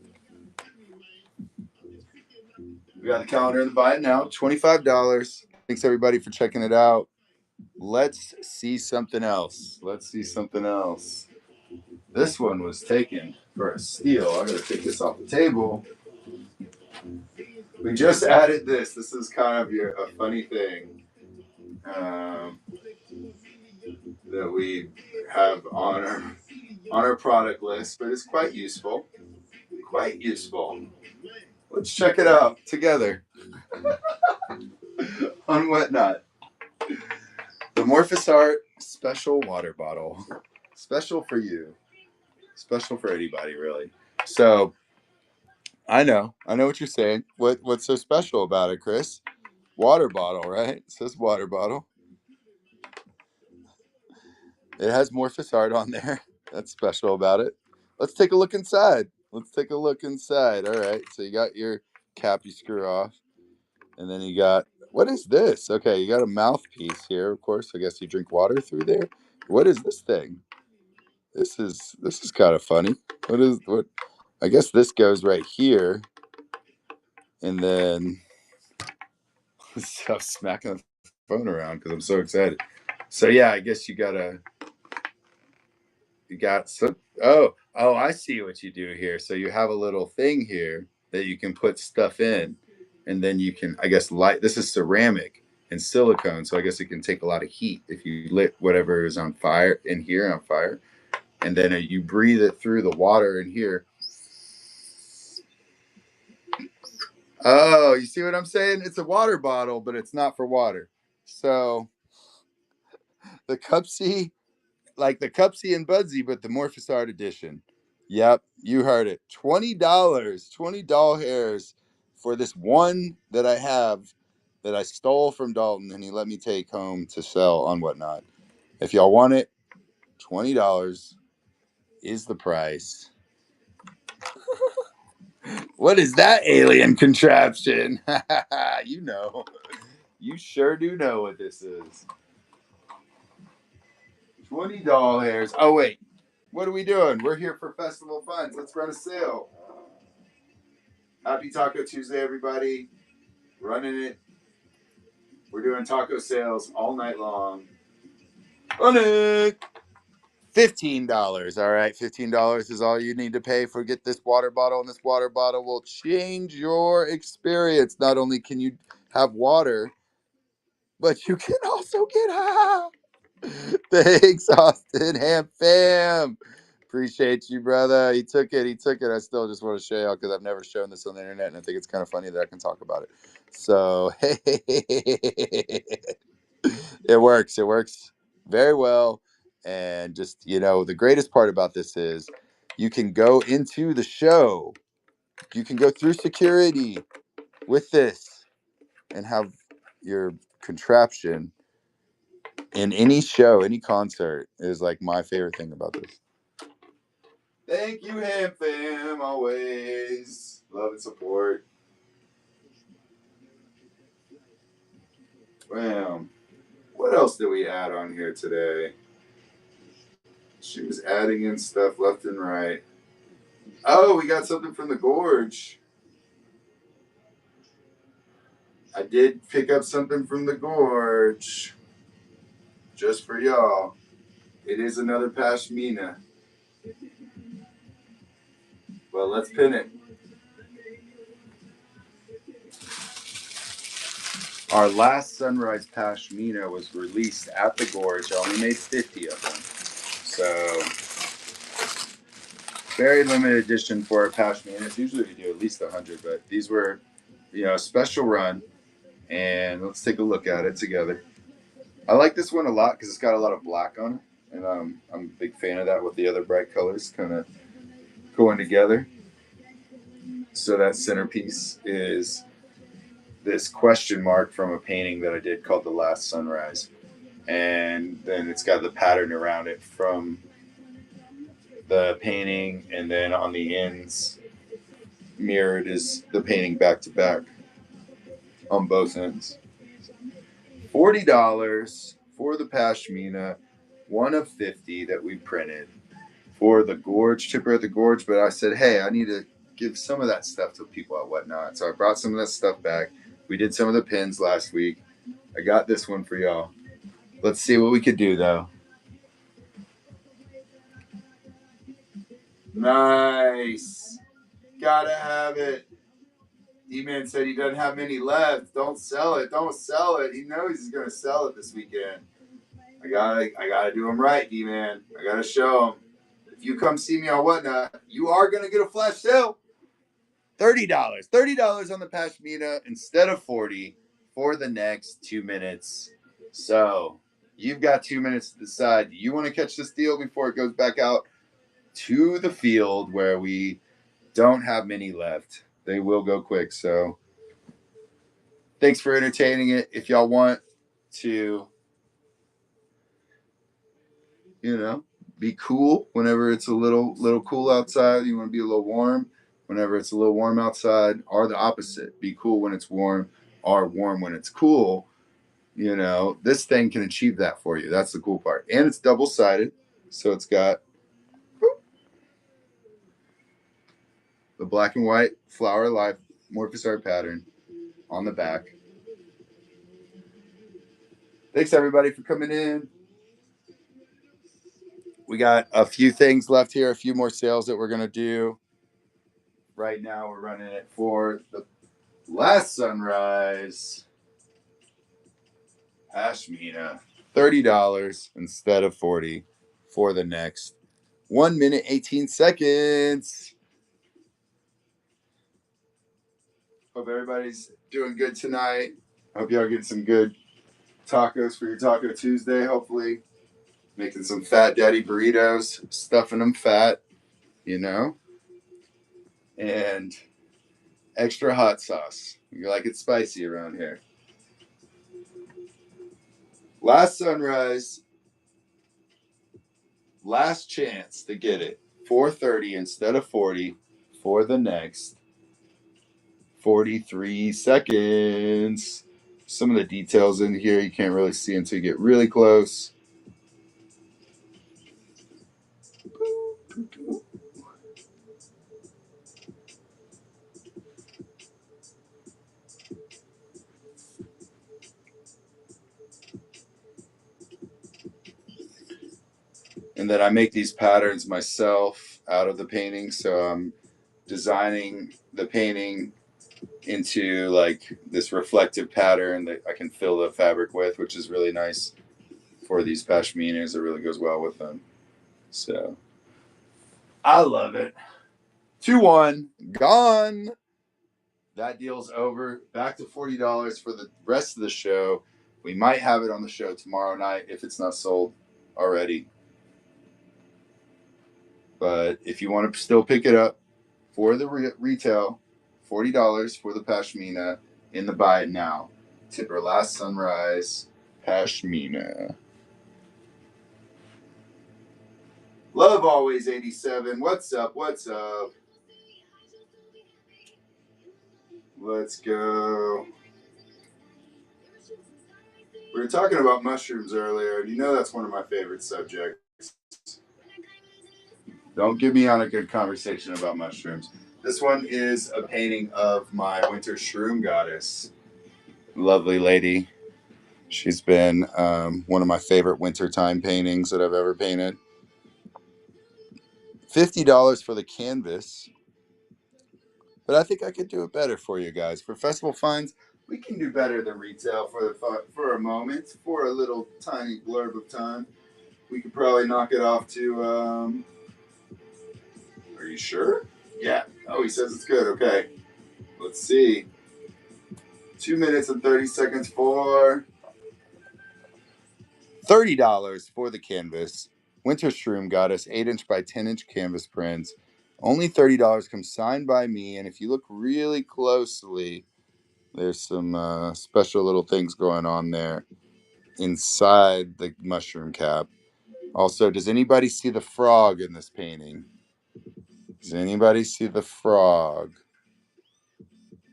We got the calendar in the buy it now, $25. Thanks everybody for checking it out. Let's see something else. This one was taken for a steal. I gotta take this off the table. We just added this. This is kind of a funny thing that we have on our product list, but it's quite useful. Quite useful. Let's check it out together on Whatnot. The Morphous Art special water bottle. Special for you. Special for anybody, really. So I know what you're saying. What's so special about it, Chris? Water bottle, right? It says water bottle. It has Morphous Art on there. That's special about it. Let's take a look inside. All right. So you got your cap you screw off. And then you got, what is this? Okay, you got a mouthpiece here, of course. I guess you drink water through there. What is this thing? This is kind of funny. What? I guess this goes right here, and then stop smacking the phone around because I'm so excited. So yeah, I guess you got some. Oh, I see what you do here. So you have a little thing here that you can put stuff in, and then you can, I guess, light. This is ceramic and silicone, so I guess it can take a lot of heat if you lit whatever is on fire in here on fire, and then you breathe it through the water in here. Oh, you see what I'm saying? It's a water bottle, but it's not for water. So the Cupsy, like the Cupsy and Budsy, but the Morphous Art edition. Yep, you heard it. $20, 20 doll hairs for this one that I have that I stole from Dalton and he let me take home to sell on Whatnot. If y'all want it, $20 is the price. What is that alien contraption? You know. You sure do know what this is. 20 doll hairs. Oh, wait. What are we doing? We're here for Festival Funds. Let's run a sale. Happy Taco Tuesday, everybody. Running it. We're doing taco sales all night long. Run it. $15. All right. $15 is all you need to pay for get this water bottle, and this water bottle will change your experience. Not only can you have water, but you can also get high. Thanks, Austin Ham Fam. Appreciate you, brother. He took it. He took it. I still just want to show y'all because I've never shown this on the internet, and I think it's kind of funny that I can talk about it. So, it works. It works very well. And just, the greatest part about this is you can go into the show, you can go through security with this and have your contraption in any show, any concert is like my favorite thing about this. Thank you, Ham Fam, always. Love and support. Bam. What else did we add on here today? She was adding in stuff left and right. Oh, we got something from the Gorge. I did pick up something from the Gorge. Just for y'all. It is another Pashmina. Well, let's pin it. Our last Sunrise Pashmina was released at the Gorge. I only made 50 of them. So, very limited edition for our Pashminas. Usually we do at least 100, but these were, a special run. And let's take a look at it together. I like this one a lot because it's got a lot of black on it. And I'm a big fan of that with the other bright colors kind of going together. So that centerpiece is this question mark from a painting that I did called The Last Sunrise. And then it's got the pattern around it from the painting, and then on the ends mirrored is the painting back to back on both ends. $40 for the Pashmina, one of 50 that we printed for the Gorge, Chipper at the Gorge. But I said, hey, I need to give some of that stuff to people at Whatnot. So I brought some of that stuff back. We did some of the pins last week. I got this one for y'all. Let's see what we could do, though. Nice. Gotta have it. D-Man said he doesn't have many left. Don't sell it. Don't sell it. He knows he's gonna sell it this weekend. I gotta do him right, D-Man. I gotta show him. If you come see me on Whatnot, you are gonna get a flash sale. $30. $30 on the Pashmina instead of 40 for the next 2 minutes. So you've got 2 minutes to decide. Do you want to catch this deal before it goes back out to the field where we don't have many left? They will go quick. So thanks for entertaining it. If y'all want to, be cool whenever it's a little cool outside, you want to be a little warm whenever it's a little warm outside, or the opposite, be cool when it's warm or warm when it's cool. This thing can achieve that for you. That's the cool part. And it's double-sided, so it's got the black and white Flower Life Morphous art pattern on the back. Thanks everybody for coming in. We got a few things left here, a few more sales that we're going to do. Right now we're running it for the last sunrise Pashmina, $30 instead of $40 for the next 1 minute 18 seconds. Hope everybody's doing good tonight. Hope y'all getting some good tacos for your Taco Tuesday. Hopefully making some Fat Daddy burritos, stuffing them fat, you know, and extra hot sauce. You like it spicy around here. Last sunrise, last chance to get it. 4:30 instead of 40 for the next 43 seconds. Some of the details in here you can't really see until you get really close. And then I make these patterns myself out of the painting. So I'm designing the painting into like this reflective pattern that I can fill the fabric with, which is really nice for these pashminas. It really goes well with them. So I love it. 2-1, gone. That deal's over. Back to $40 for the rest of the show. We might have it on the show tomorrow night if it's not sold already. But if you want to still pick it up for the retail, $40 for the pashmina in the buy it now. Tipper Last Sunrise Pashmina. Love Always 87. What's up? What's up? Let's go. We were talking about mushrooms earlier, and you know that's one of my favorite subjects. Don't get me on a good conversation about mushrooms. This one is a painting of my winter shroom goddess. Lovely lady. She's been one of my favorite wintertime paintings that I've ever painted. $50 for the canvas. But I think I could do it better for you guys. For festival finds, we can do better than retail for a moment, for a little tiny blurb of time. We could probably knock it off to. Are you sure? Yeah. Oh, he says it's good. Okay. Let's see. 2 minutes and 30 seconds for $30 for the canvas. Winter Shroom Goddess, 8-inch by 10-inch canvas prints. Only $30 comes signed by me. And if you look really closely, there's some special little things going on there inside the mushroom cap. Also, does anybody see the frog in this painting? Does anybody see the frog?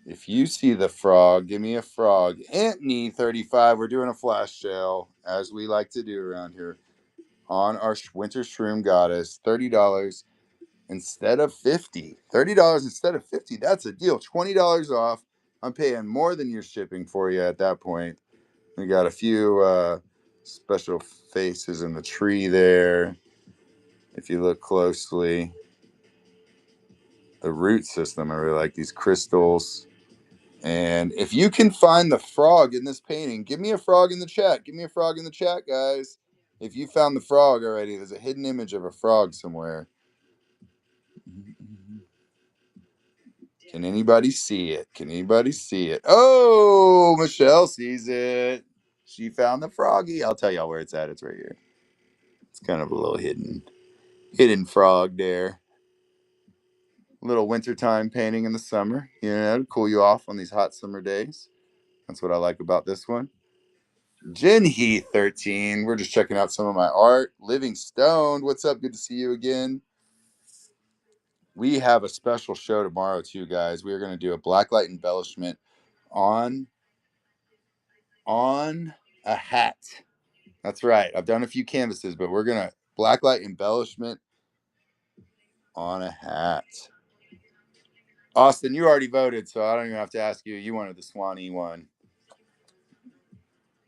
If you see the frog, give me a frog. Anthony 35, we're doing a flash sale, as we like to do around here, on our Winter Shroom Goddess. $30 instead of $50. $30 instead of $50. That's a deal. $20 off. I'm paying more than you're shipping for you at that point. We got a few special faces in the tree there. If you look closely, the root system, I really like these crystals. And if you can find the frog in this painting, give me a frog in the chat. Give me a frog in the chat, guys. If you found the frog already, there's a hidden image of a frog somewhere. Can anybody see it? Can anybody see it? Oh, Michelle sees it. She found the froggy. I'll tell y'all where it's at. It's right here. It's kind of a little hidden frog there. Little wintertime painting in the summer, you know, to cool you off on these hot summer days. That's what I like about this one. Jen Heath 13. We're just checking out some of my art. Living Stone, what's up? Good to see you again. We have a special show tomorrow too, guys. We are going to do a blacklight embellishment on a hat. That's right. I've done a few canvases, but we're going to blacklight embellishment on a hat. Austin, you already voted, so I don't even have to ask you. You wanted the Swanee one.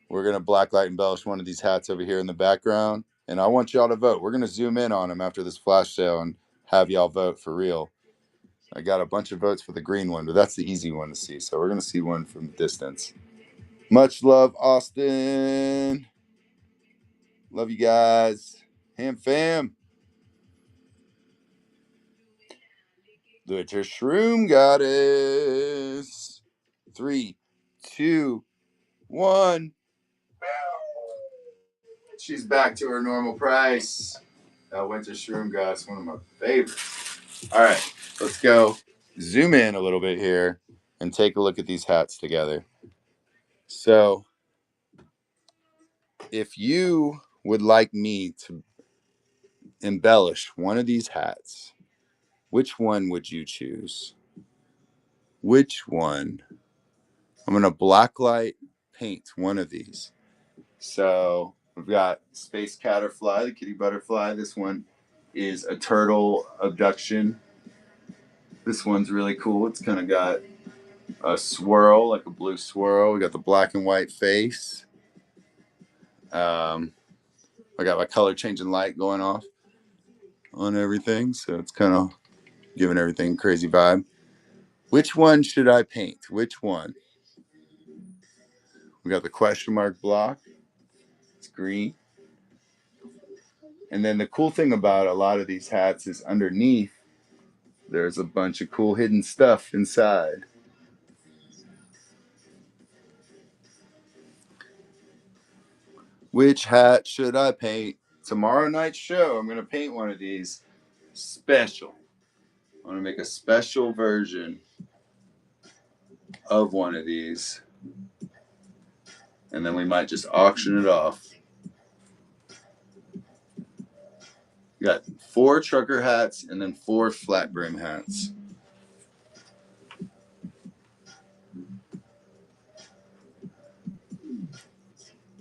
We're going to blacklight embellish one of these hats over here in the background. And I want y'all to vote. We're going to zoom in on them after this flash sale and have y'all vote for real. I got a bunch of votes for the green one, but that's the easy one to see. So we're going to see one from a distance. Much love, Austin. Love you guys. Ham fam. Winter Shroom Goddess. 3, 2, 1. She's back to her normal price. Winter Shroom Goddess, one of my favorites. All right, let's go zoom in a little bit here and take a look at these hats together. So, if you would like me to embellish one of these hats, which one would you choose? Which one? I'm going to blacklight paint one of these. So we've got Space Caterfly, the kitty butterfly. This one is a turtle abduction. This one's really cool. It's kind of got a swirl, like a blue swirl. We got the black and white face. I got my color changing light going off on everything. So it's kind of giving everything a crazy vibe. Which one should I paint? Which one? We got the question mark block. It's green. And then the cool thing about a lot of these hats is underneath, there's a bunch of cool hidden stuff inside. Which hat should I paint? Tomorrow night's show, I'm going to paint one of these special. I'm going to make a special version of one of these. And then we might just auction it off. We got 4 trucker hats and then 4 flat brim hats.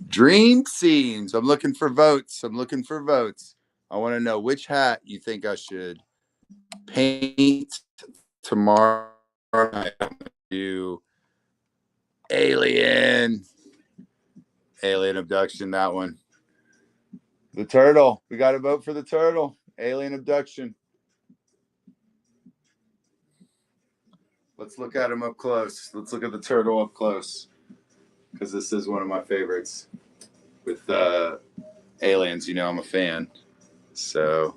Dream scenes. I'm looking for votes. I want to know which hat you think I should paint tomorrow night. I'm gonna do alien abduction, that one. The turtle. We got to vote for the turtle. Alien abduction. Let's look at him up close. Let's look at the turtle up close, because this is one of my favorites. With aliens, you know I'm a fan. So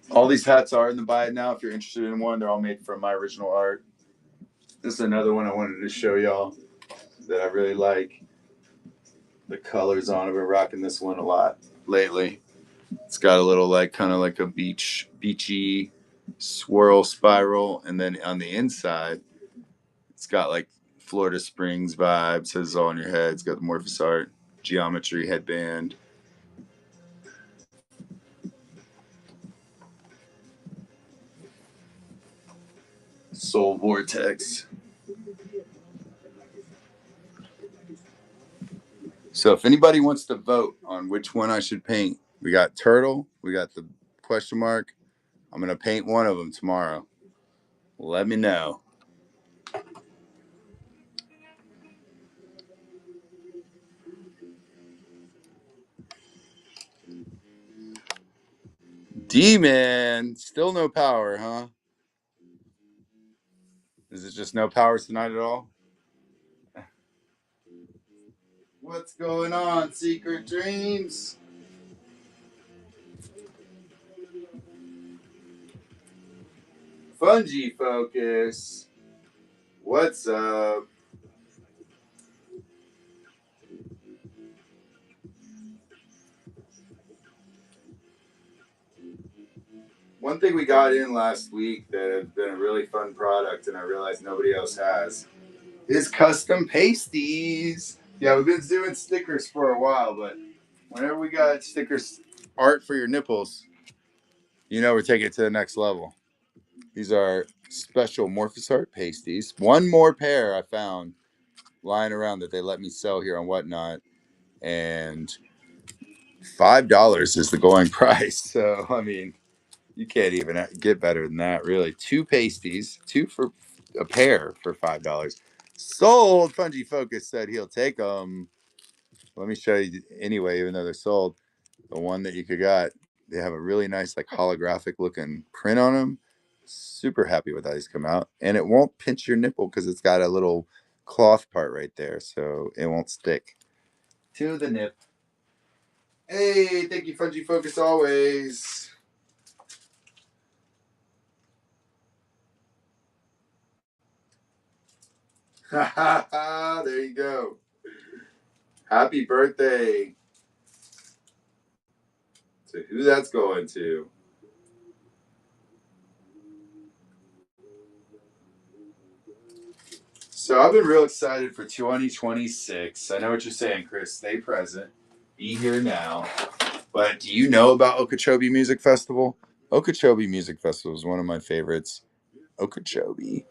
all these hats are in the buy it now. If you're interested in one, they're all made from my original art. This is another one I wanted to show y'all that I really like. The colors on it. I've been rocking this one a lot lately. It's got a little like kind of like a beachy swirl spiral, and then on the inside, it's got like Florida Springs vibes. It's all on your head. It's got the Morphous Art geometry headband. Soul Vortex. So if anybody wants to vote on which one I should paint, we got turtle, we got the question mark. I'm going to paint one of them tomorrow. Let me know. D-Man, still no power, huh? Is it just no power tonight at all? What's going on, Secret Dreams? Fungi Focus. What's up? One thing we got in last week that has been a really fun product, and I realized nobody else has, is custom pasties. Yeah, we've been doing stickers for a while, but whenever we got stickers, art for your nipples, you know we're taking it to the next level. These are special Morphous Art pasties. One more pair I found lying around that they let me sell here on Whatnot, and $5 is the going price. So I mean, you can't even get better than that, really. Two pasties, two for a pair for $5. Sold. Fungi Focus said he'll take them. Let me show you anyway, even though they're sold. The one that you could got, they have a really nice, like, holographic looking print on them. Super happy with how these come out. And it won't pinch your nipple because it's got a little cloth part right there, so it won't stick to the nip. Hey, thank you, Fungi Focus, always. Ha ha ha, there you go. Happy birthday to who that's going to. So I've been real excited for 2026. I know what you're saying, Chris. Stay present. Be here now. But do you know about Okeechobee Music Festival? Okeechobee Music Festival is one of my favorites. Okeechobee.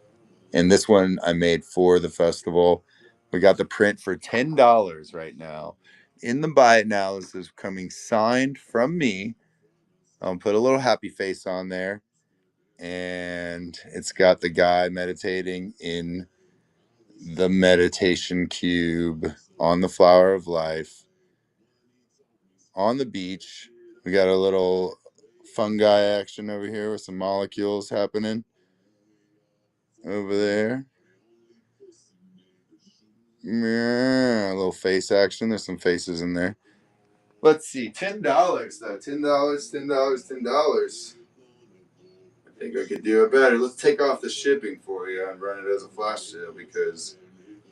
And this one I made for the festival. We got the print for $10 right now. In the buy it now, this is coming signed from me. I'll put a little happy face on there. And it's got the guy meditating in the meditation cube on the flower of life on the beach. We got a little fungi action over here with some molecules happening over there. Yeah, a little face action. There's some faces in there. Let's see, $10 though. $10, $10, $10. I think I could do it better. Let's take off the shipping for you and run it as a flash sale because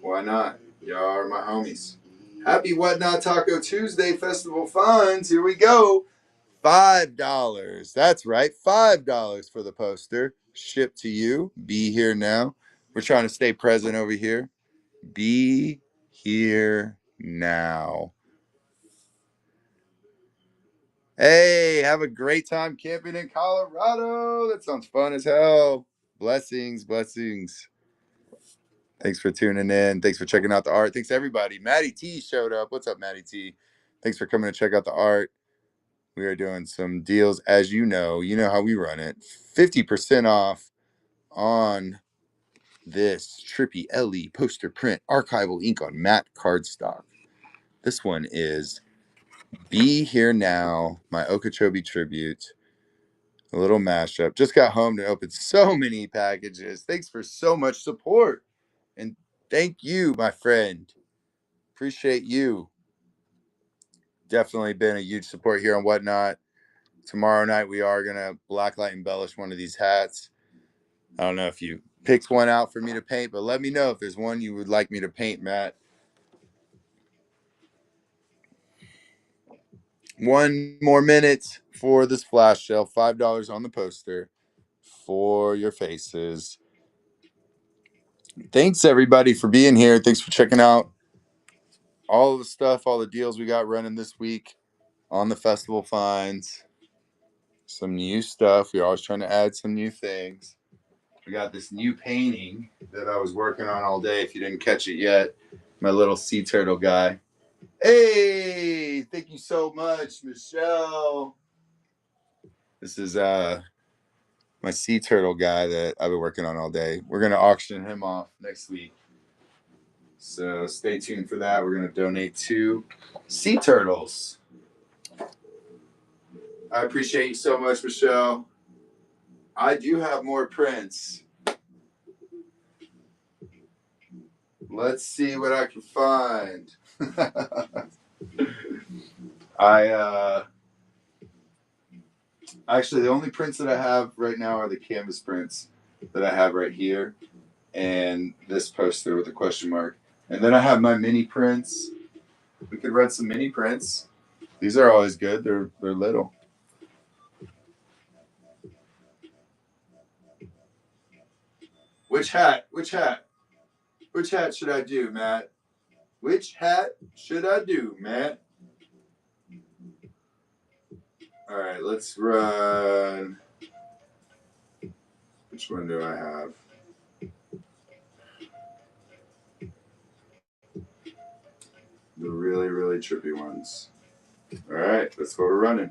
why not? Y'all are my homies. Happy Whatnot Taco Tuesday Festival Funds. Here we go. $5. That's right. $5 for the poster. Shipped to you. Be here now. We're trying to stay present over here. Be here now. Hey, have a great time camping in Colorado. That sounds fun as hell. Blessings, blessings. Thanks for tuning in. Thanks for checking out the art. Thanks everybody. Maddie T showed up. What's up, Maddie T? Thanks for coming to check out the art. We are doing some deals, as you know. You know how we run it. 50% off on this Trippy LE poster print archival ink on matte cardstock. This one is Be Here Now, my Okeechobee tribute. A little mashup. Just got home to open so many packages. Thanks for so much support. And thank you, my friend. Appreciate you. Definitely been a huge support here on Whatnot. Tomorrow night we are gonna blacklight embellish one of these hats. I don't know if you picked one out for me to paint, but let me know if there's one you would like me to paint, Matt. One more minute for this flash sale. $5 on the poster for your faces. Thanks everybody for being here. Thanks for checking out all of the stuff, all the deals we got running this week on the festival finds. Some new stuff. We're always trying to add some new things. We got this new painting that I was working on all day. If you didn't catch it yet, my little sea turtle guy. Hey, thank you so much, Michelle. This is my sea turtle guy that I've been working on all day. We're gonna auction him off next week. So stay tuned for that. We're gonna donate 2 sea turtles. I appreciate you so much, Michelle. I do have more prints. Let's see what I can find. Actually, the only prints that I have right now are the canvas prints that I have right here and this poster with a question mark. And then I have my mini prints. We could run some mini prints. These are always good. They're little. Which hat? Which hat? Which hat should I do, Matt? Which hat should I do, Matt? All right, let's run. Which one do I have? The really, really trippy ones. All right, that's what we're running.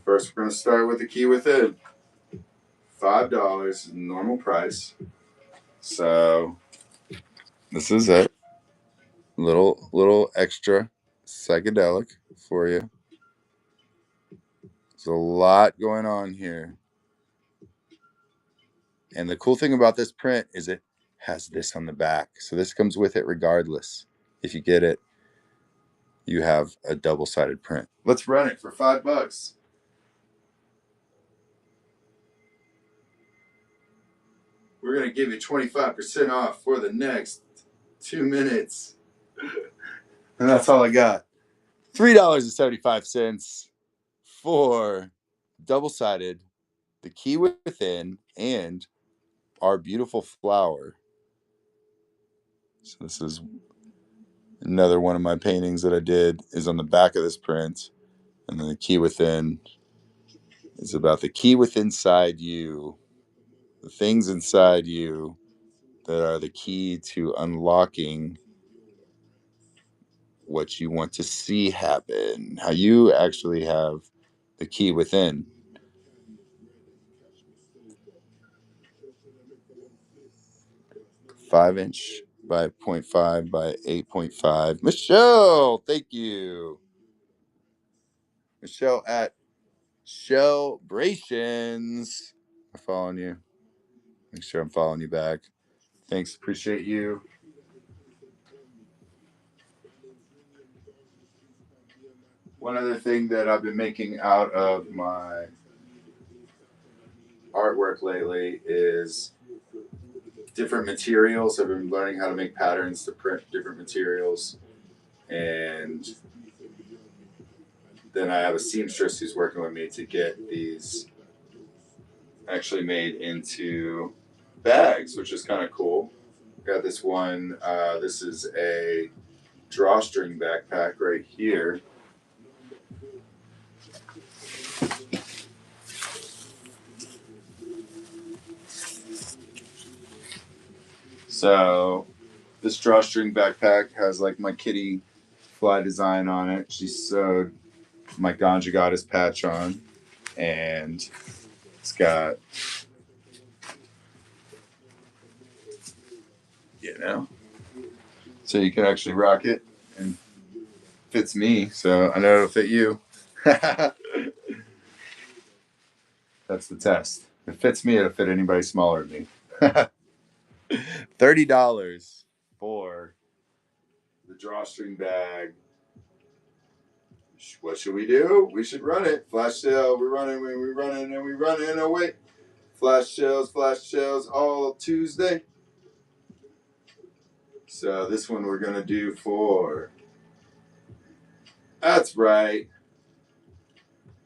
First, we're going to start with the key within. $5 normal price. So this is it. Little extra psychedelic for you. There's a lot going on here. And the cool thing about this print is it has this on the back. So this comes with it regardless. If you get it, you have a double-sided print. Let's run it for $5. We're going to give you 25% off for the next 2 minutes. And that's all I got. $3.75 for double-sided, the key within, and our beautiful flower. So this is another one of my paintings that I did is on the back of this print. And then the key within is about the key within inside you, the things inside you that are the key to unlocking what you want to see happen, how you actually have the key within. Five-inch by 0.5 by 8.5. Michelle, thank you. Michelle at Shellbrations. I'm following you. Make sure I'm following you back. Thanks, appreciate you. One other thing that I've been making out of my artwork lately is different materials. I've been learning how to make patterns to print different materials. And then I have a seamstress who's working with me to get these actually made into bags, which is kind of cool. Got this one. This is a drawstring backpack right here. So this drawstring backpack has like my kitty fly design on it. She sewed my Ganja Goddess patch on, and it's got, so you can actually rock it, and fits me, so I know it'll fit you. That's the test. If it fits me, it'll fit anybody smaller than me. $30 for the drawstring bag. What should we do? We should run it. Flash sale. We're running. We're running, and we're running away. Flash sales all Tuesday. So this one we're gonna do for. That's right.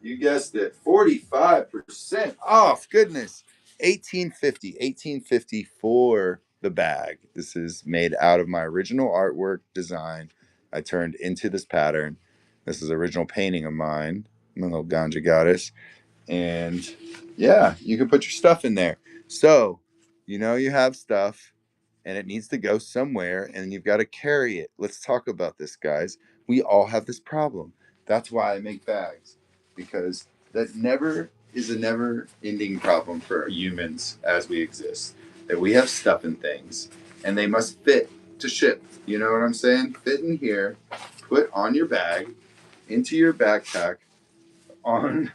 You guessed it. 45% off. Goodness. $18.50 for the bag. This is made out of my original artwork design I turned into this pattern. This is an original painting of mine, my little Ganja Goddess. And yeah, you can put your stuff in there. So, you have stuff and it needs to go somewhere and you've got to carry it. Let's talk about this, guys. We all have this problem. That's why I make bags, because that is a never ending problem for humans as we exist. That we have stuff and things and they must fit to ship. You know what I'm saying? Fit in here, put on your bag, into your backpack, on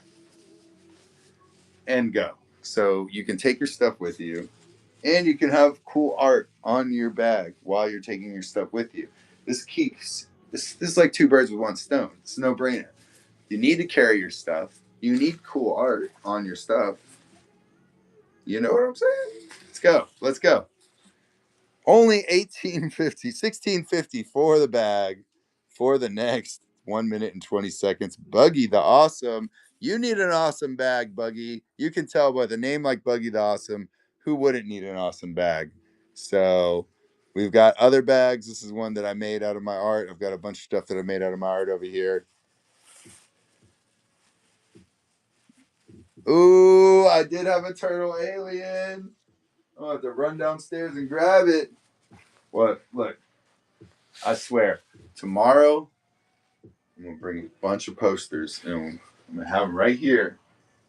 and go. So you can take your stuff with you and you can have cool art on your bag while you're taking your stuff with you. This is like two birds with one stone. It's a no-brainer. You need to carry your stuff. You need cool art on your stuff. You know what I'm saying? Let's go. Only $16.50 for the bag for the next 1 minute and 20 seconds. Buggy the Awesome. You need an awesome bag, Buggy. You can tell by the name like Buggy the Awesome who wouldn't need an awesome bag. So we've got other bags. This is one that I made out of my art. I've got a bunch of stuff that I made out of my art over here. Ooh, I did have a turtle alien. I'll have to run downstairs and grab it. What? Look, I swear. tomorrow I'm gonna bring a bunch of posters, and I'm gonna have them right here.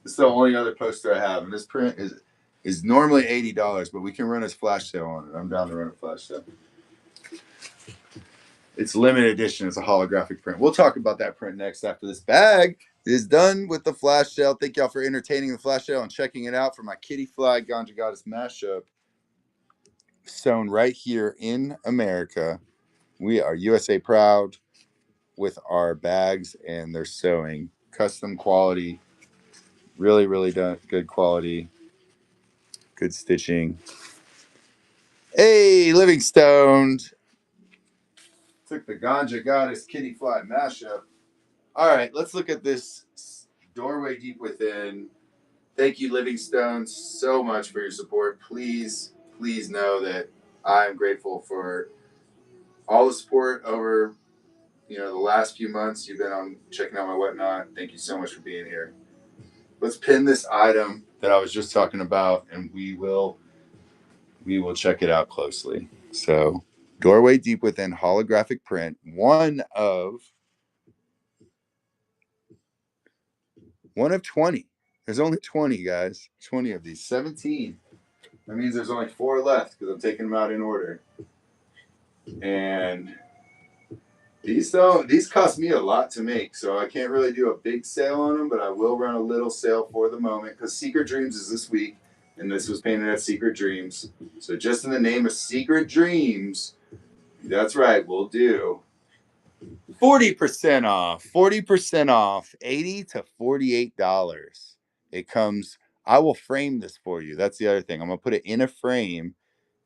This is the only other poster I have, and this print is normally $80, but we can run a flash sale on it. I'm down to run a flash sale. It's limited edition. It's a holographic print. We'll talk about that print next after this bag is done with the flash sale. Thank y'all for entertaining the flash sale and checking it out for my Kitty Fly Ganja Goddess mashup. Sewn right here in America. We are USA proud with our bags, and they're sewing. Custom quality. Really, really done. Good quality. Good stitching. Hey, Livingstone. Took the Ganja Goddess Kitty Fly mashup. All right, let's look at this Doorway Deep Within. Thank you, Livingstone, so much for your support. Please, please know that I'm grateful for all the support over the last few months. You've been on checking out my whatnot. Thank you so much for being here. Let's pin this item that I was just talking about, and we will check it out closely. So, Doorway Deep Within holographic print, one of 20. There's only 20, guys. 20 of these. 17. That means there's only 4 left because I'm taking them out in order. And these cost me a lot to make, so I can't really do a big sale on them, but I will run a little sale for the moment because Secret Dreams is this week, and this was painted at Secret Dreams. So just in the name of Secret Dreams, that's right, we'll do 40% off. 40% off. $80 to $48. It comes. I will frame this for you. That's the other thing. I'm gonna put it in a frame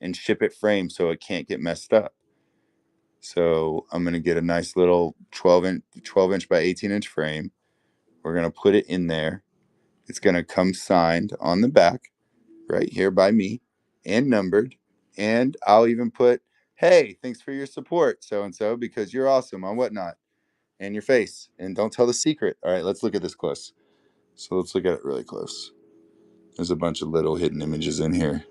and ship it framed so it can't get messed up. So I'm gonna get a nice little 12 inch by 18-inch frame. We're gonna put it in there. It's gonna come signed on the back, right here by me, and numbered. And I'll even put, "Hey, thanks for your support, so and so, because you're awesome" on whatnot, and your face. And don't tell the secret. All right, let's look at this close. So let's look at it really close. There's a bunch of little hidden images in here.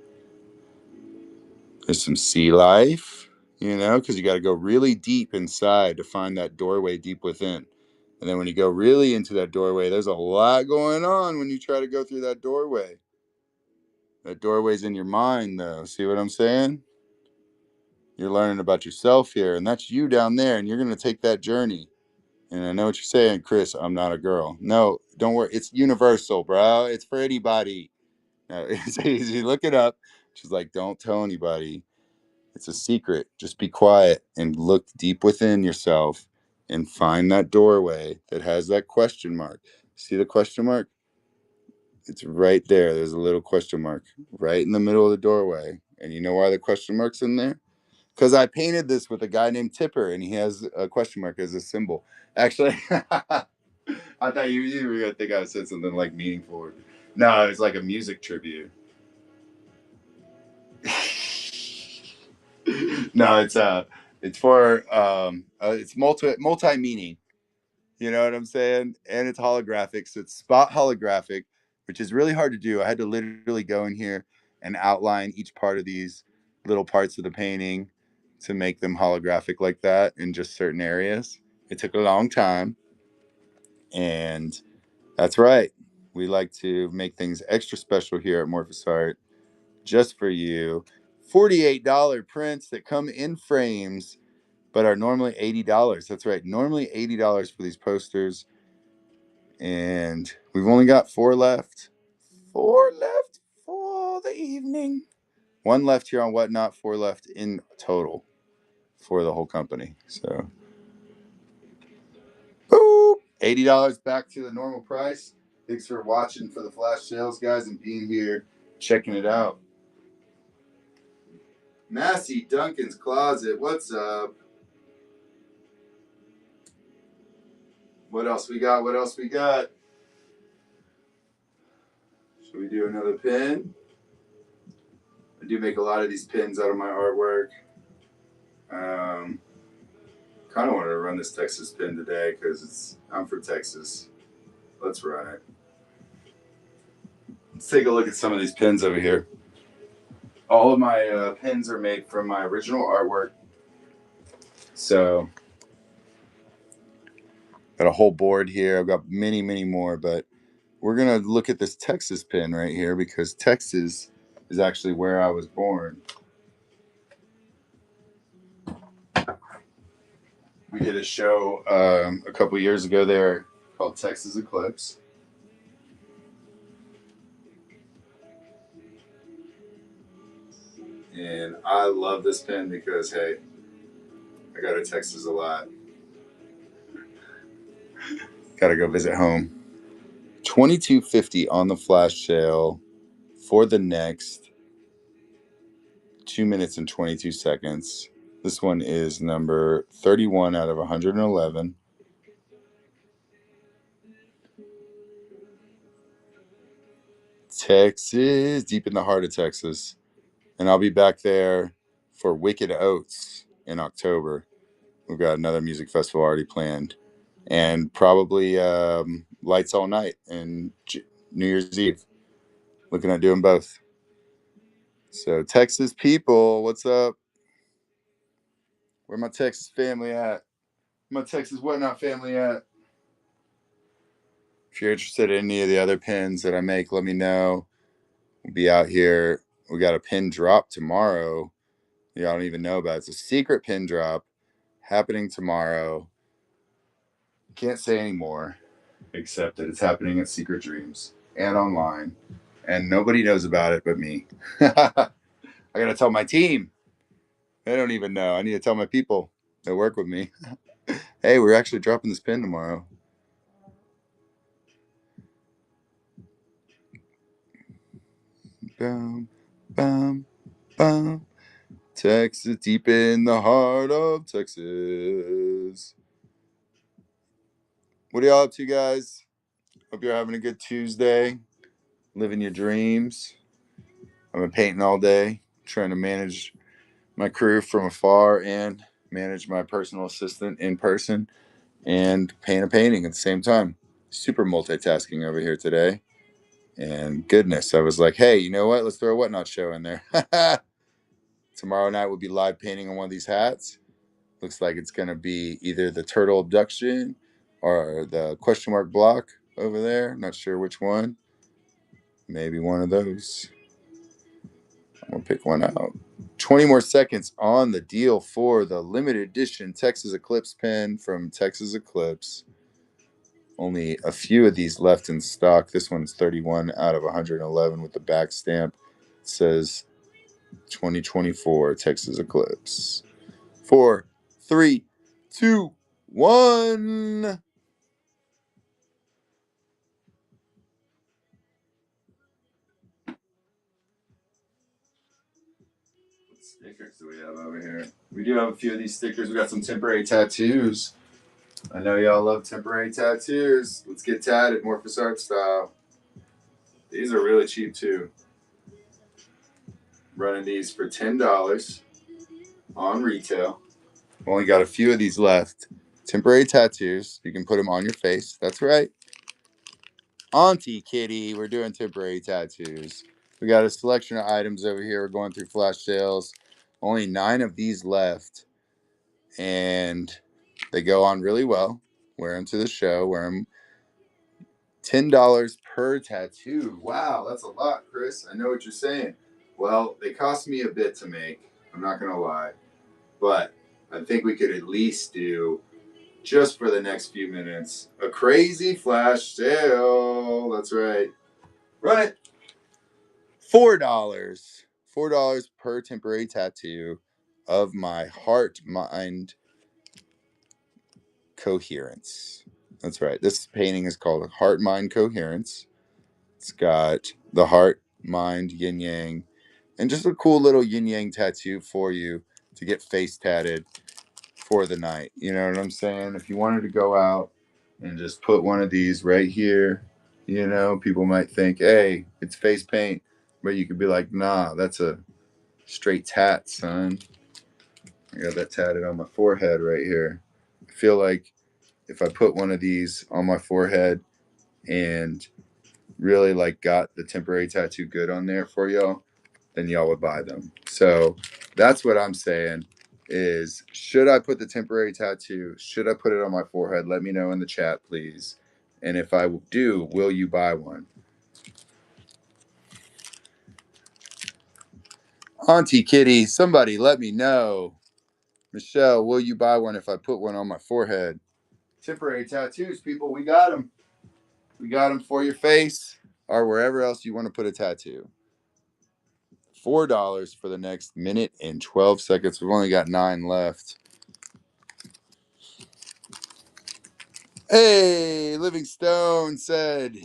There's some sea life, because you got to go really deep inside to find that doorway deep within. And then when you go really into that doorway, there's a lot going on when you try to go through that doorway. That doorway's in your mind, though. See what I'm saying? You're learning about yourself here, and that's you down there, and you're going to take that journey. And I know what you're saying, Chris, I'm not a girl. No, don't worry. It's universal, bro. It's for anybody. No, it's easy. Look it up. She's like, don't tell anybody. It's a secret. Just be quiet and look deep within yourself and find that doorway that has that question mark. See the question mark? It's right there. There's a little question mark right in the middle of the doorway. And you know why the question mark's in there? Because I painted this with a guy named Tipper, and he has a question mark as a symbol. Actually, I thought you were going to think I said something like meaningful. No, it's like a music tribute. No, it's for it's multi meaning. You know what I'm saying? And it's holographic, so it's spot holographic, which is really hard to do. I had to literally go in here and outline each part of these little parts of the painting to make them holographic like that in just certain areas. It took a long time, and that's right. We like to make things extra special here at Morphous Art, just for you. $48 prints that come in frames, but are normally $80. That's right, normally $80 for these posters. And we've only got 4 left. 4 left for the evening. 1 left here on Whatnot, 4 left in total for the whole company. So, boop, $80 back to the normal price. Thanks for watching for the flash sales, guys, and being here, checking it out. Massey Duncan's Closet, what's up? What else we got? Should we do another pin? I do make a lot of these pins out of my artwork. Kind of wanted to run this Texas pin today because I'm from Texas. Let's run it. Let's take a look at some of these pins over here. All of my pins are made from my original artwork. So Got a whole board here. I've got many, many more, but we're going to look at this Texas pin right here because Texas is actually where I was born. We did a show a couple years ago there called Texas Eclipse. And I love this pin because, hey, I go to Texas a lot. Got to go visit home. $22.50 on the flash sale for the next 2 minutes and 22 seconds. This one is number 31 out of 111. Texas, deep in the heart of Texas. And I'll be back there for Wicked Oats in October. We've got another music festival already planned. And probably Lights All Night and New Year's Eve. Looking at doing both. So, Texas people, what's up? Where my Texas family at? My Texas Whatnot family at? If you're interested in any of the other pins that I make, let me know. We'll be out here. We got a pin drop tomorrow. Y'all don't even know about it. It's a secret pin drop happening tomorrow. Can't say anymore, except that it's happening at Secret Dreams and online. And nobody knows about it but me. I gotta tell my team. They don't even know. I need to tell my people that work with me. Hey, we're actually dropping this pin tomorrow. Bum, bum, bum. Texas, deep in the heart of Texas. What are y'all up to, guys? Hope you're having a good Tuesday. Living your dreams. I've been painting all day, trying to manage my crew from afar and manage my personal assistant in person and paint a painting at the same time. Super multitasking over here today. And goodness, I was like, hey, you know what? Let's throw a Whatnot show in there. Tomorrow night we'll be live painting on one of these hats. Looks like it's going to be either the turtle abduction or the question mark block over there. Not sure which one. Maybe one of those. I'm going to pick one out. 20 more seconds on the deal for the limited edition Texas Eclipse pen from Texas Eclipse. Only a few of these left in stock. This one's 31 out of 111 with the back stamp. It says 2024 Texas Eclipse. 4, 3, 2, 1. What stickers do we have over here? We do have a few of these stickers. We got some temporary tattoos. I know y'all love temporary tattoos. Let's get tatted, Morphous Art style. These are really cheap too. Running these for $10 on retail. Only got a few of these left. Temporary tattoos. You can put them on your face. That's right. Auntie Kitty, we're doing temporary tattoos. We got a selection of items over here. We're going through flash sales. Only 9 of these left. And they go on really well. Wear them to the show. Wear them $10 per tattoo. Wow, that's a lot, Chris. I know what you're saying. Well, they cost me a bit to make. I'm not going to lie. But I think we could at least do, just for the next few minutes, a crazy flash sale. That's right. Run it. $4. $4 per temporary tattoo of my heart, mind, coherence. That's right. This painting is called Heart Mind Coherence. It's got the heart, mind, yin yang, and just a cool little yin yang tattoo for you to get face tatted for the night. You know what I'm saying? If you wanted to go out and just put one of these right here, you know, people might think, hey, it's face paint. But you could be like, nah, that's a straight tat, son. I got that tatted on my forehead right here. I feel like if I put one of these on my forehead and really like got the temporary tattoo good on there for y'all, then y'all would buy them. So that's what I'm saying. is, should I put the temporary tattoo? Should I put it on my forehead? Let me know in the chat, please. And if I do, will you buy one? Auntie Kitty, somebody let me know. Michelle, will you buy one if I put one on my forehead? Temporary tattoos, people, we got them. We got them for your face or wherever else you want to put a tattoo. $4 for the next minute and 12 seconds. We've only got 9 left. Hey, Livingstone said,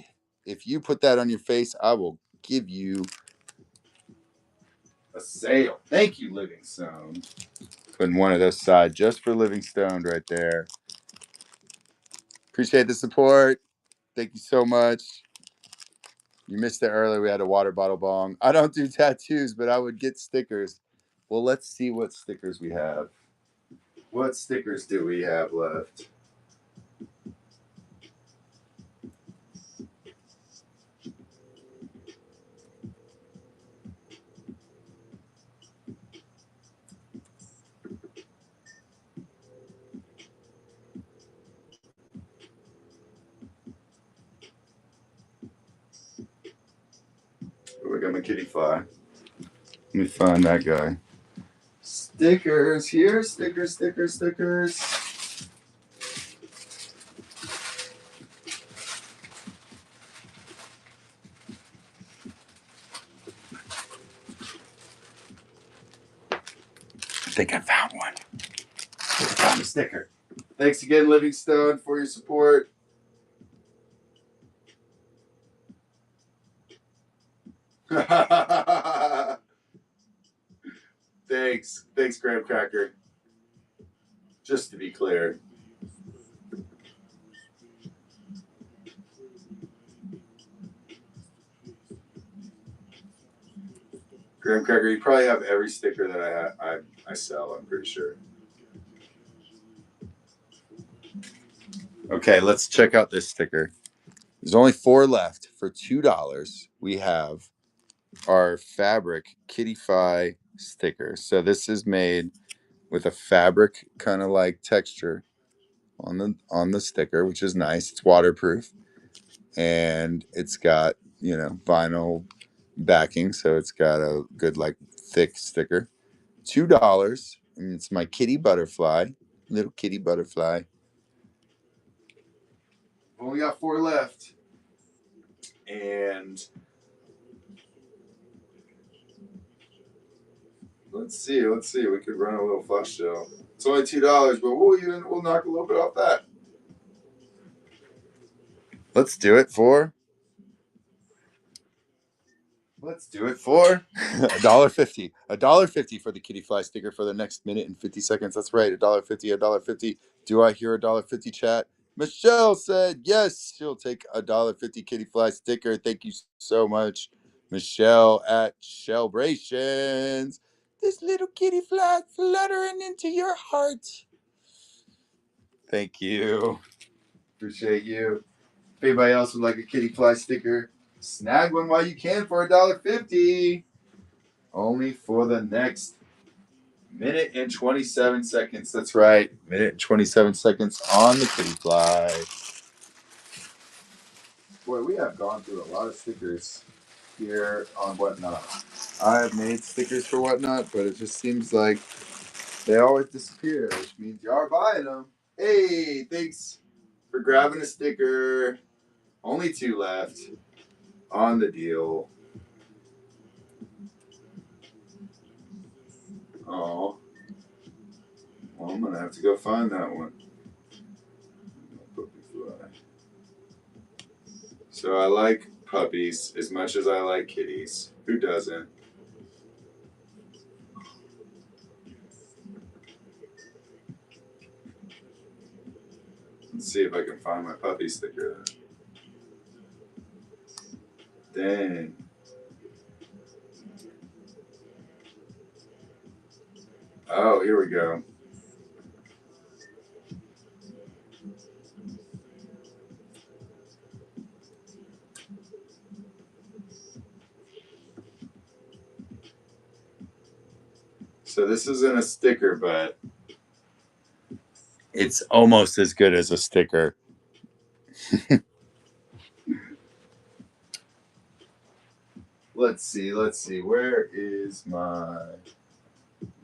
if you put that on your face, I will give you a sale. Thank you, Livingstone. Putting one of those aside just for Livingstone right there. Appreciate the support. Thank you so much. You missed it earlier. We had a water bottle bong. I don't do tattoos, but I would get stickers. Well, let's see what stickers we have. What stickers do we have left? Oh, I got my kitty fly. Let me find that guy. Stickers here. Stickers, stickers, stickers. I think I found one. I found a sticker. Thanks again, Livingstone, for your support. Thanks. Thanks, Graham Cracker. Just to be clear. Graham Cracker, you probably have every sticker that I sell, I'm pretty sure. Okay, let's check out this sticker. There's only 4 left. For $2, we have our fabric Kitty Fi sticker. So this is made with a fabric kind of like texture on the sticker, which is nice. It's waterproof, and it's got, vinyl backing, so it's got a good like thick sticker. $2, and it's my kitty butterfly, little kitty butterfly. Only got 4 left, and let's see. We could run a little flush sale. It's only $2, but we'll knock a little bit off that. Let's do it for $1.50. $1.50 for the kitty fly sticker for the next minute and 50 seconds. That's right, $1.50, $1.50. Do I hear $1.50 chat? Michelle said yes, she'll take $1.50 kitty fly sticker. Thank you so much, Michelle at Shellbrations. This little kitty fly fluttering into your heart. Thank you. Appreciate you. If anybody else would like a kitty fly sticker, snag one while you can for $1.50. Only for the next minute and 27 seconds. That's right. Minute and 27 seconds on the kitty fly. Boy, we have gone through a lot of stickers here on Whatnot. I have made stickers for Whatnot, but it just seems like they always disappear, which means you are buying them. Hey, thanks for grabbing a sticker. Only 2 left on the deal. Oh, well, I'm gonna have to go find that one. So I like puppies as much as I like kitties. Who doesn't? Let's see if I can find my puppy sticker. Dang. Oh, here we go. So this isn't a sticker, but it's almost as good as a sticker. Let's see. Where is my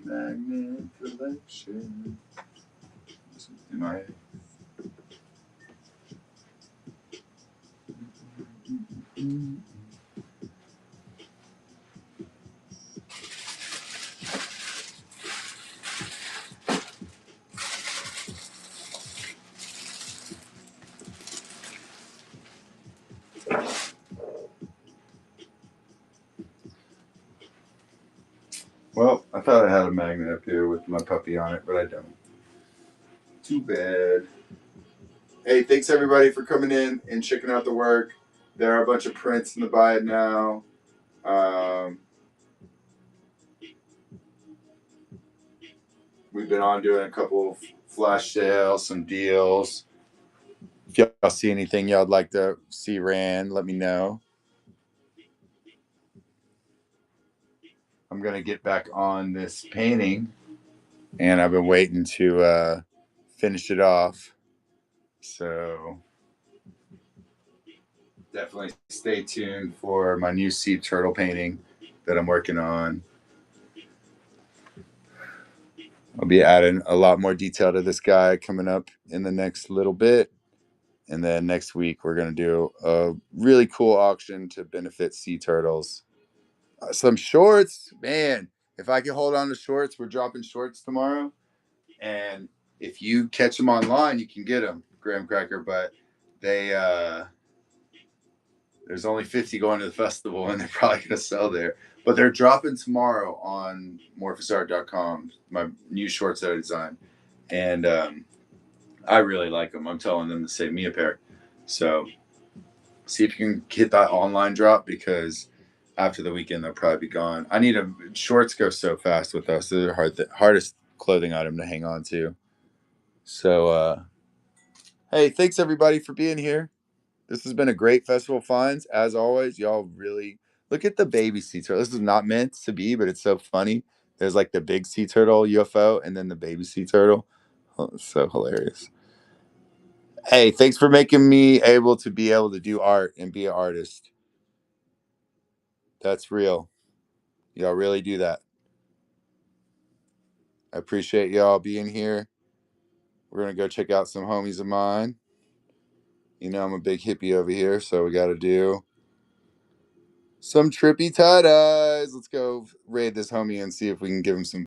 magnet collection? Am I? Well, I thought I had a magnet up here with my puppy on it, but I don't. Too bad. Hey, thanks everybody for coming in and checking out the work. There are a bunch of prints in the buy it now. We've been on doing a couple of flash sales, some deals. If y'all see anything y'all'd like to see ran, let me know. I'm gonna get back on this painting, and I've been waiting to finish it off. So definitely stay tuned for my new sea turtle painting that I'm working on. I'll be adding a lot more detail to this guy coming up in the next little bit. And then next week, we're going to do a really cool auction to benefit sea turtles. Some shorts, man. If I can hold on to shorts, we're dropping shorts tomorrow. And if you catch them online, you can get them, Graham Cracker. But there's only 50 going to the festival, and they're probably going to sell there. But they're dropping tomorrow on morphosart.com, my new shorts that I designed. And I really like them. I'm telling them to save me a pair. So see if you can hit that online drop, because after the weekend they'll probably be gone. Shorts go so fast with us. They're the hardest clothing item to hang on to. So hey, thanks everybody for being here. This has been a great Festival Finds. As always, y'all really look at the baby sea turtle. This is not meant to be, but it's so funny. There's like the big sea turtle UFO and then the baby sea turtle. Oh, it's so hilarious. Hey, thanks for making me able to do art and be an artist. That's real. Y'all really do that. I appreciate y'all being here. We're going to go check out some homies of mine. You know, I'm a big hippie over here, so we got to do some trippy tie-dyes. Let's go raid this homie and see if we can give him some